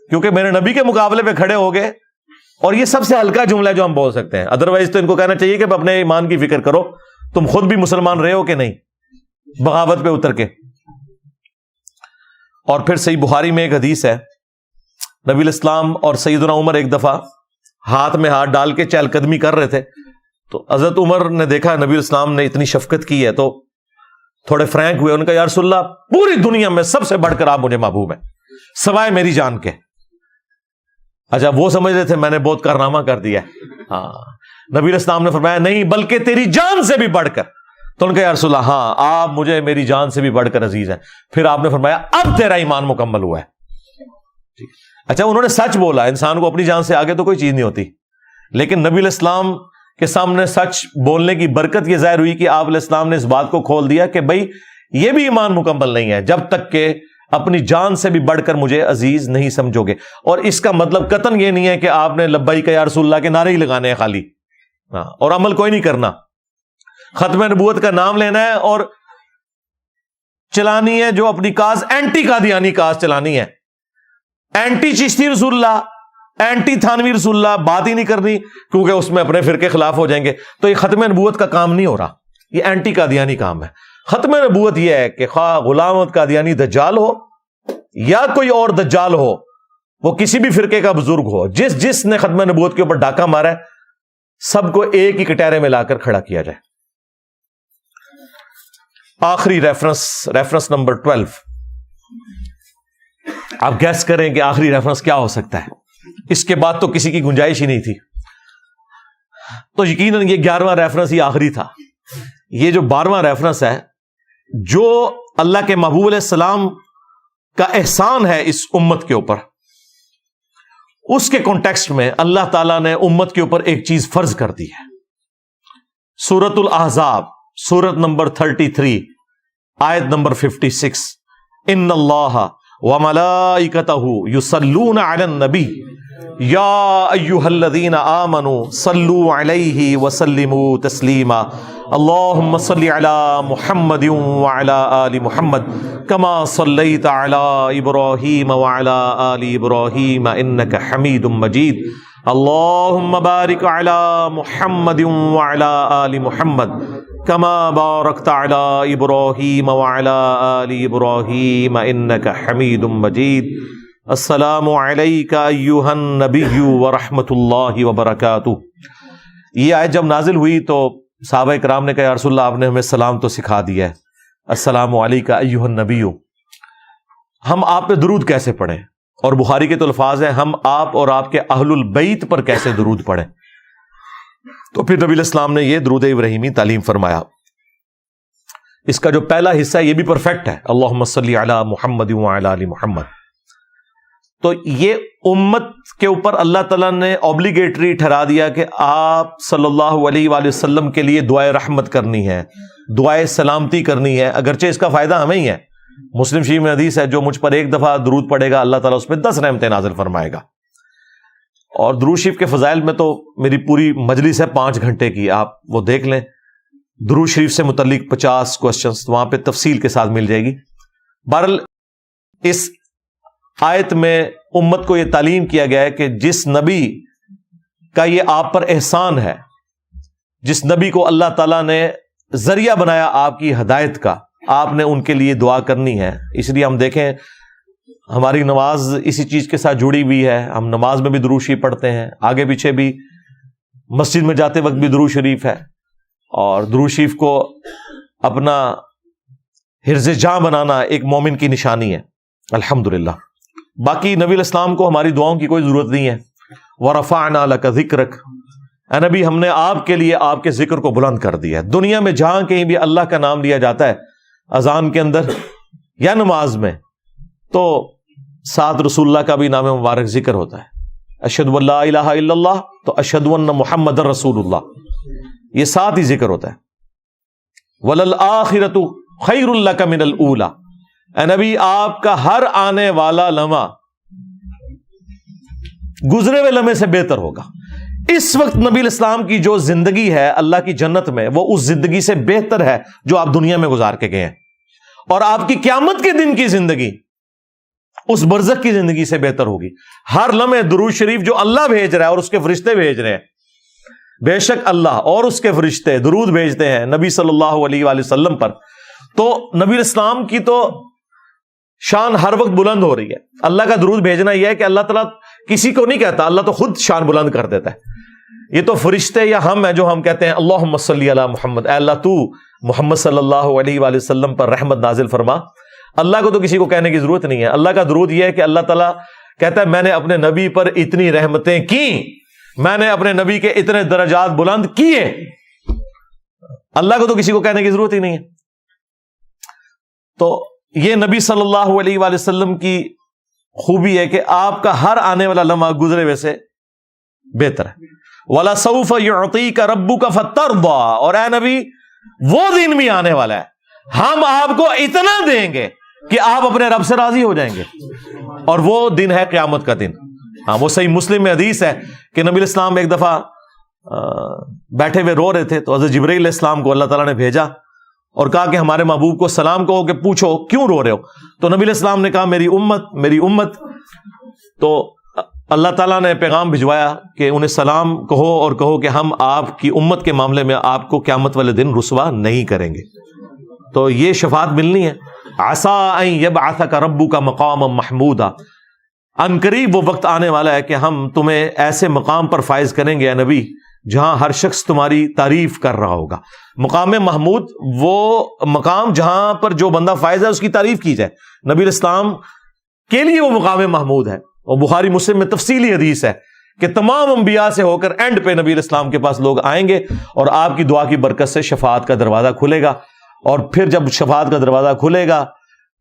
کیونکہ میرے نبی کے مقابلے پہ کھڑے ہو گئے, اور یہ سب سے ہلکا جملہ ہے جو ہم بول سکتے ہیں. ادروائز تو ان کو کہنا چاہیے کہ اپنے ایمان کی فکر کرو, تم خود بھی مسلمان رہے ہو کہ نہیں, بغاوت پہ اتر کے. اور پھر صحیح بخاری میں ایک حدیث ہے, نبی الاسلام اور سیدنا عمر ایک دفعہ ہاتھ میں ہاتھ ڈال کے چہل قدمی کر رہے تھے, تو حضرت عمر نے دیکھا نبی الاسلام نے اتنی شفقت کی ہے تو تھوڑے فرینک ہوئے. ان کا یا رسول اللہ پوری دنیا میں سب سے بڑھ کر آپ مجھے محبوب ہیں سوائے میری جان کے. اچھا وہ سمجھ رہے تھے میں نے بہت کارنامہ کر دیا. ہاں, نبی الاسلام نے فرمایا نہیں بلکہ تیری جان سے بھی بڑھ کر. تو ان کا یا رسول اللہ ہاں آپ مجھے میری جان سے بھی بڑھ کر عزیز ہیں. پھر آپ نے فرمایا اب تیرا ایمان مکمل ہوا ہے. اچھا انہوں نے سچ بولا, انسان کو اپنی جان سے آگے تو کوئی چیز نہیں ہوتی, لیکن نبی علیہ السلام کے سامنے سچ بولنے کی برکت یہ ظاہر ہوئی کہ آپ علیہ السلام نے اس بات کو کھول دیا کہ بھائی یہ بھی ایمان مکمل نہیں ہے جب تک کہ اپنی جان سے بھی بڑھ کر مجھے عزیز نہیں سمجھو گے. اور اس کا مطلب قطعاً یہ نہیں ہے کہ آپ نے لبیک یا رسول اللہ کے نعرے ہی لگانے ہیں خالی, اور عمل کوئی نہیں کرنا. ختم نبوت کا نام لینا ہے اور چلانی ہے جو اپنی کاز اینٹی قادیانی کاز چلانی ہے, اینٹی چشتی رسول اللہ, اینٹی تھانوی رسول اللہ, بات ہی نہیں کرنی کیونکہ اس میں اپنے فرقے خلاف ہو جائیں گے. تو یہ ختم نبوت کا کام نہیں ہو رہا, یہ اینٹی قادیانی کام ہے. ختم نبوت یہ ہے کہ خواہ غلام احمد قادیانی دجال ہو یا کوئی اور دجال ہو, وہ کسی بھی فرقے کا بزرگ ہو, جس نے ختم نبوت کے اوپر ڈاکہ مارا ہے, سب کو ایک ہی کٹہرے میں لا کر کھڑا کیا جائے. آخری ریفرنس نمبر 12. آپ گیس کریں کہ آخری ریفرنس کیا ہو سکتا ہے. اس کے بعد تو کسی کی گنجائش ہی نہیں تھی, تو یقیناً یہ 11واں ریفرنس ہی آخری تھا. یہ جو 12واں ریفرنس ہے, جو اللہ کے محبوب علیہ السلام کا احسان ہے اس امت کے اوپر, اس کے کانٹیکسٹ میں اللہ تعالیٰ نے امت کے اوپر ایک چیز فرض کر دی ہے. سورۃ الاحزاب سورت نمبر 33 آیت نمبر 56, ان اللہ وملائکتہ یصلون علی النبی یا ایھا الذین آمنوا صلوا علیہ وسلموا تسلیما اللہم صل علی محمد وعلی آل محمد کما صلیت علی ابراہیم وعلی آل ابراہیم انک حمید مجید اللہم بارک علی محمد وعلی آل محمد کما بارکت علی ابراہیم وعلی آل ابراہیم انک حمید مجید. السلام علیکہ ایھا النبی ورحمۃ اللہ وبرکاتہ. یہ آیت جب نازل ہوئی تو صحابہ کرام نے کہا یا رسول اللہ آپ نے ہمیں سلام تو سکھا دیا ہے, السلام علیکہ ایھا النبی, ہم آپ پہ درود کیسے پڑھیں؟ اور بخاری کے تو الفاظ ہیں ہم آپ اور آپ کے اہل البیت پر کیسے درود پڑھیں. تو پھر نبی علیہ السلام نے یہ درود ابراہیمی تعلیم فرمایا. اس کا جو پہلا حصہ ہے یہ بھی پرفیکٹ ہے, اللہم صلی علی محمد وعلی آل محمد. تو یہ امت کے اوپر اللہ تعالیٰ نے اوبلیگیٹری ٹھہرا دیا کہ آپ صلی اللہ علیہ وآلہ وسلم کے لیے دعائے رحمت کرنی ہے، دعائے سلامتی کرنی ہے، اگرچہ اس کا فائدہ ہمیں ہی ہے۔ مسلم شریف میں حدیث ہے، جو مجھ پر ایک دفعہ درود پڑے گا اللہ تعالیٰ اس پہ 10 رحمتیں نازل فرمائے گا۔ اور درود شریف کے فضائل میں تو میری پوری مجلس ہے 5 گھنٹے کی، آپ وہ دیکھ لیں، درود شریف سے متعلق 50 کوسچنز وہاں پہ تفصیل کے ساتھ مل جائے گی۔ بہرحال اس آیت میں امت کو یہ تعلیم کیا گیا ہے کہ جس نبی کا یہ آپ پر احسان ہے، جس نبی کو اللہ تعالیٰ نے ذریعہ بنایا آپ کی ہدایت کا، آپ نے ان کے لیے دعا کرنی ہے۔ اس لیے ہم دیکھیں ہماری نماز اسی چیز کے ساتھ جڑی ہوئی ہے، ہم نماز میں بھی درود شریف پڑھتے ہیں، آگے پیچھے بھی، مسجد میں جاتے وقت بھی درود شریف ہے، اور درود شریف کو اپنا حرز جاں بنانا ایک مومن کی نشانی ہے، الحمدللہ۔ باقی نبی علیہ السلام کو ہماری دعاؤں کی کوئی ضرورت نہیں ہے۔ وَرَفَعْنَا لَكَ ذِكْرَكَ، اے نبی ہم نے آپ کے لیے آپ کے ذکر کو بلند کر دیا ہے۔ دنیا میں جہاں کہیں بھی اللہ کا نام لیا جاتا ہے، اذان کے اندر یا نماز میں، تو ساتھ رسول اللہ کا بھی نام مبارک ذکر ہوتا ہے۔ اشہد ان لا الہ الا اللہ تو اشہد ان محمد رسول اللہ، یہ ساتھ ہی ذکر ہوتا ہے۔ وَلَلْآخِرَةُ خَيْرٌ لَكَ مِنَ الْأُولَى، اے نبی آپ کا ہر آنے والا لمحہ گزرے ہوئے لمحے سے بہتر ہوگا۔ اس وقت نبی علیہ السلام کی جو زندگی ہے اللہ کی جنت میں، وہ اس زندگی سے بہتر ہے جو آپ دنیا میں گزار کے گئے ہیں، اور آپ کی قیامت کے دن کی زندگی اس برزخ کی زندگی سے بہتر ہوگی۔ ہر لمحے درود شریف جو اللہ بھیج رہا ہے اور اس کے فرشتے بھیج رہے ہیں، بے شک اللہ اور اس کے فرشتے درود بھیجتے ہیں نبی صلی اللہ علیہ وآلہ وسلم پر، تو نبی علیہ السلام کی تو شان ہر وقت بلند ہو رہی ہے۔ اللہ کا درود بھیجنا یہ ہے کہ اللہ تعالیٰ کسی کو نہیں کہتا، اللہ تو خود شان بلند کر دیتا ہے۔ یہ تو فرشتے یا ہم ہیں جو ہم کہتے ہیں اللہم صلی علی محمد، اے اللہ تو محمد صلی اللہ علیہ وآلہ وسلم پر رحمت نازل فرما۔ اللہ کو تو کسی کو کہنے کی ضرورت نہیں ہے۔ اللہ کا درود یہ ہے کہ اللہ تعالیٰ کہتا ہے میں نے اپنے نبی پر اتنی رحمتیں کی، میں نے اپنے نبی کے اتنے درجات بلند کیے۔ اللہ کو تو کسی کو کہنے کی ضرورت ہی نہیں ہے۔ تو یہ نبی صلی اللہ علیہ وآلہ وسلم کی خوبی ہے کہ آپ کا ہر آنے والا لمحہ گزرے ہوئے سے بہتر ہے۔ وَلَسَوْفَ يُعْطِيكَ رَبُّكَ فَتَرْضَىٰ، اور اے نبی وہ دن بھی آنے والا ہے، ہم آپ کو اتنا دیں گے کہ آپ اپنے رب سے راضی ہو جائیں گے، اور وہ دن ہے قیامت کا دن۔ ہاں، وہ صحیح مسلم میں حدیث ہے کہ نبی علیہ السلام ایک دفعہ بیٹھے ہوئے رو رہے تھے، تو حضرت جبرائیل علیہ السلام کو اللہ تعالیٰ نے بھیجا اور کہا کہ ہمارے محبوب کو سلام کہو کہ پوچھو کیوں رو رہے ہو۔ تو نبی علیہ السلام نے کہا میری امت، میری امت۔ تو اللہ تعالیٰ نے پیغام بھجوایا کہ انہیں سلام کہو اور کہو کہ ہم آپ کی امت کے معاملے میں آپ کو قیامت والے دن رسوا نہیں کریں گے۔ تو یہ شفاعت ملنی ہے۔ عسیٰ ان یبعثک ربک مقاما محمودا، ان قریب وہ وقت آنے والا ہے کہ ہم تمہیں ایسے مقام پر فائز کریں گے اے نبی جہاں ہر شخص تمہاری تعریف کر رہا ہوگا۔ مقام محمود وہ مقام جہاں پر جو بندہ فائز ہے اس کی تعریف کی جائے، نبی علیہ السلام کے لیے وہ مقام محمود ہے۔ اور بخاری مسلم میں تفصیلی حدیث ہے کہ تمام انبیاء سے ہو کر اینڈ پہ نبی علیہ السلام کے پاس لوگ آئیں گے اور آپ کی دعا کی برکت سے شفاعت کا دروازہ کھلے گا، اور پھر جب شفاعت کا دروازہ کھلے گا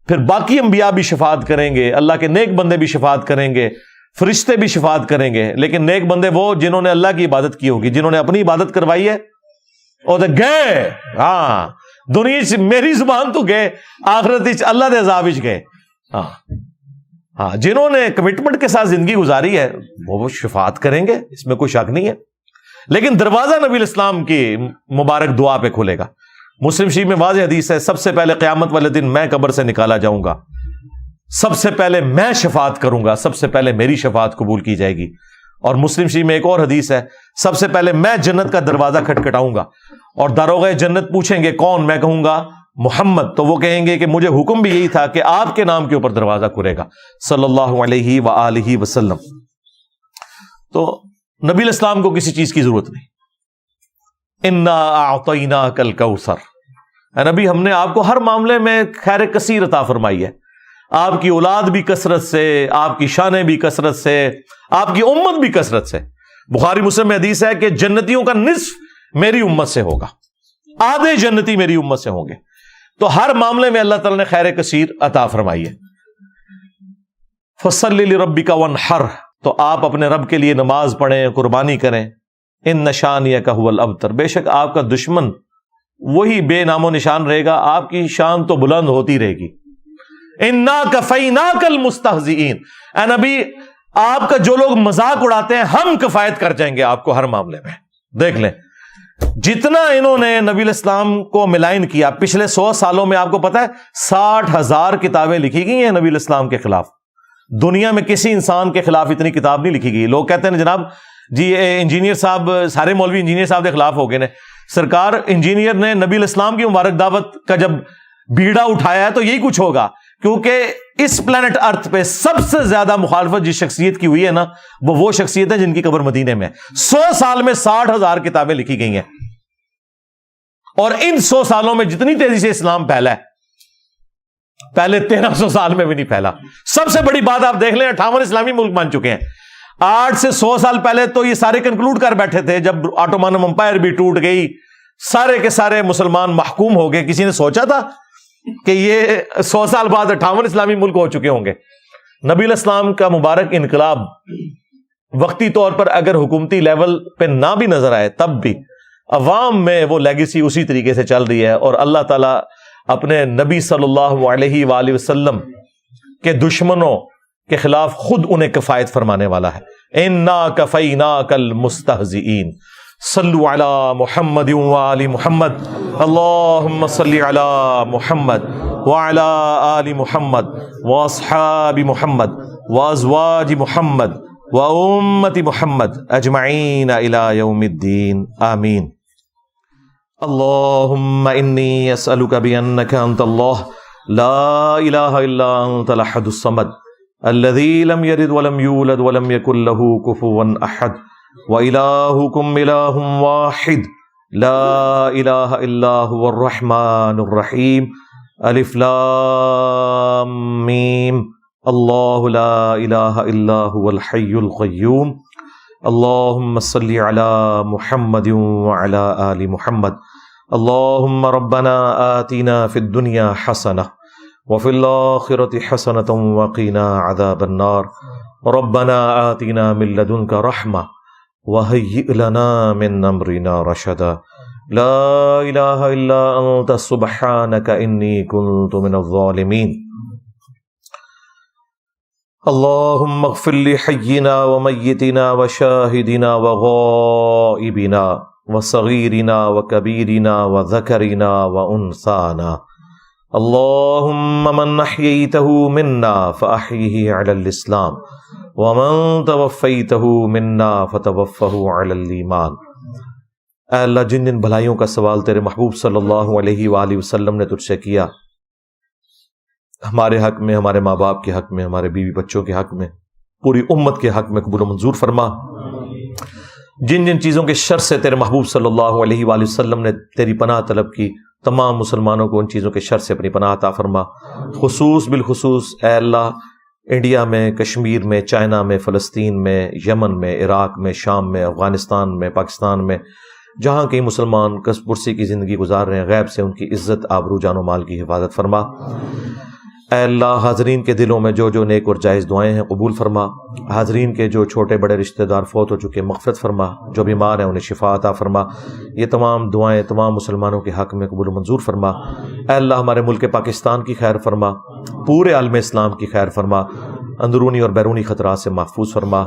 پھر باقی انبیاء بھی شفاعت کریں گے، اللہ کے نیک بندے بھی شفاعت کریں گے، فرشتے بھی شفاعت کریں گے، لیکن نیک بندے وہ جنہوں نے اللہ کی عبادت کی ہوگی، جنہوں نے اپنی عبادت کروائی ہے، اور گئے ہاں دنیا سے میری زبان تو گئے، آخرت اللہ دے عذاب وچ گئے۔ ہاں جنہوں نے کمٹمنٹ کے ساتھ زندگی گزاری ہے وہ شفاعت کریں گے، اس میں کوئی شک نہیں ہے، لیکن دروازہ نبی علیہ السلام کی مبارک دعا پہ کھلے گا۔ مسلم شریف میں واضح حدیث ہے سب سے پہلے قیامت والے دن میں قبر سے نکالا جاؤں گا، سب سے پہلے میں شفاعت کروں گا، سب سے پہلے میری شفاعت قبول کی جائے گی۔ اور مسلم شریف میں ایک اور حدیث ہے سب سے پہلے میں جنت کا دروازہ کھٹکھٹاؤں گا، اور داروغہ جنت پوچھیں گے کون، میں کہوں گا محمد، تو وہ کہیں گے کہ مجھے حکم بھی یہی تھا کہ آپ کے نام کے اوپر دروازہ کھلے گا صلی اللہ علیہ وآلہ وسلم۔ تو نبی علیہ السلام کو کسی چیز کی ضرورت نہیں۔ انا اعطیناک الکوثر، اے نبی ہم نے آپ کو ہر معاملے میں خیر کثیر عطا فرمائی ہے، آپ کی اولاد بھی کثرت سے، آپ کی شانیں بھی کثرت سے، آپ کی امت بھی کثرت سے۔ بخاری مسلم میں حدیث ہے کہ جنتیوں کا نصف میری امت سے ہوگا، آدھے جنتی میری امت سے ہوں گے۔ تو ہر معاملے میں اللہ تعالیٰ نے خیر کثیر عطا فرمائی ہے۔ فصل لربک وانحر، تو آپ اپنے رب کے لیے نماز پڑھیں، قربانی کریں. ان شانیک هو الابتر، بے شک آپ کا دشمن وہی بے نام و نشان رہے گا، آپ کی شان تو بلند ہوتی رہے گی. انا کفیناک المستہزئین، اے نبی آپ کا جو لوگ مذاق اڑاتے ہیں ہم کفایت کر جائیں گے آپ کو ہر معاملے میں. دیکھ لیں جتنا انہوں نے نبی الاسلام کو ملائن کیا، پچھلے 100 سالوں میں آپ کو پتا ہے 60,000 کتابیں لکھی گئی ہیں نبی الاسلام کے خلاف. دنیا میں کسی انسان کے خلاف اتنی کتاب نہیں لکھی گئی. لوگ کہتے ہیں جناب جی انجینئر صاحب، سارے مولوی انجینئر صاحب کے خلاف ہو گئے نے. سرکار انجینئر نے نبی الاسلام کی مبارک دعوت کا جب بیڑا اٹھایا ہے تو یہی کچھ ہوگا، کیونکہ اس پلانٹ ارتھ پہ سب سے زیادہ مخالفت جس شخصیت کی ہوئی ہے نا، وہ شخصیت ہے جن کی قبر مدینے میں. 100 سال میں 60,000 کتابیں لکھی گئی ہیں، اور ان 100 سالوں میں جتنی تیزی سے اسلام پھیلا ہے پہلے 1300 سال میں بھی نہیں پھیلا. سب سے بڑی بات آپ دیکھ لیں 58 اسلامی ملک بن چکے ہیں. 8 سے 100 سال پہلے تو یہ سارے کنکلوڈ کر بیٹھے تھے، جب آٹومان امپائر بھی ٹوٹ گئی، سارے کے سارے مسلمان محکوم ہو گئے. کسی نے سوچا تھا کہ یہ 100 سال بعد 58 اسلامی ملک ہو چکے ہوں گے؟ نبی الاسلام کا مبارک انقلاب وقتی طور پر اگر حکومتی لیول پہ نہ بھی نظر آئے تب بھی عوام میں وہ لیگیسی اسی طریقے سے چل رہی ہے، اور اللہ تعالیٰ اپنے نبی صلی اللہ علیہ وآلہ وسلم کے دشمنوں کے خلاف خود انہیں کفایت فرمانے والا ہے. انا کفیناک المستہزئین. صلو علی محمد وآل محمد، اللہم صلی علی محمد وعلی آل محمد واصحاب محمد وازواج محمد وامت محمد اجمعین الی یوم الدین، آمین. اللہم انی اسألک بانک انت اللہ لا الہ الا انت الاحد الصمد الذی لم یلد ولم یولد ولم یکن لہ کفوا احد وَإِلَٰهُكُمْ إِلَٰهٌ وَاحِدٌ لَا إِلَٰهَ إِلَّا هُوَ الرَّحْمَٰنُ الرَّحِيمُ. الف لام میم. اللہ لا الہ الا هو الحی القیوم. اللہم صلی علی محمد وعلی آل محمد. اللہم ربنا آتنا فی الدنیا حسنہ وفی الآخرۃ حسنۃ وقنا عذاب النار. ربنا آتنا من لدنک رحمہ وَهَيِّئْ لَنَا مِنْ أَمْرِنَا رَشَدًا. لَا إِلَٰهَ إِلَّا أَنْتَ سُبْحَانَكَ إِنِّي كُنْتُ مِنَ الظَّالِمِينَ. اللهم اغفر لحينا وميتنا وشاهدنا وغائبنا وصغيرنا وكبيرنا وذكرنا وأنثانا. اللهم من أحييته منا فأحيه على الإسلام ومن توفیتہ منا فتوفہ علی الایمان. اے اللہ جن جن بھلائیوں کا سوال تیرے محبوب صلی اللہ علیہ وآلہ وسلم نے تجھ سے کیا، ہمارے حق میں، ہمارے ماں باپ کے حق میں، ہمارے بیوی بچوں کے حق میں، پوری امت کے حق میں قبول و منظور فرما. جن جن چیزوں کے شر سے تیرے محبوب صلی اللہ علیہ وآلہ وسلم نے تیری پناہ طلب کی، تمام مسلمانوں کو ان چیزوں کے شر سے اپنی پناہ عطا فرما. خصوص بالخصوص اے اللہ انڈیا میں، کشمیر میں، چائنا میں، فلسطین میں، یمن میں، عراق میں، شام میں، افغانستان میں، پاکستان میں، جہاں کئی مسلمان کس پرسی کی زندگی گزار رہے ہیں، غیب سے ان کی عزت، آبرو، جان و مال کی حفاظت فرما. اے اللہ حاضرین کے دلوں میں جو جو نیک اور جائز دعائیں ہیں قبول فرما. حاضرین کے جو چھوٹے بڑے رشتہ دار فوت ہو چکے مغفرت فرما، جو بیمار ہیں انہیں شفا عطا فرما. یہ تمام دعائیں تمام مسلمانوں کے حق میں قبول و منظور فرما. اے اللہ ہمارے ملک پاکستان کی خیر فرما، پورے عالم اسلام کی خیر فرما، اندرونی اور بیرونی خطرات سے محفوظ فرما.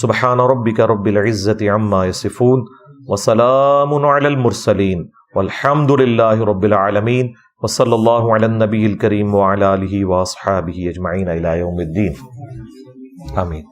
سبحان ربک رب العزت عما یصفون وسلام علی المرسلین والحمد للہ رب العالمین. وصلی اللہ علی النبی الکریم وعلی آلہ واصحابہ اجمعین الی یوم الدین، آمین.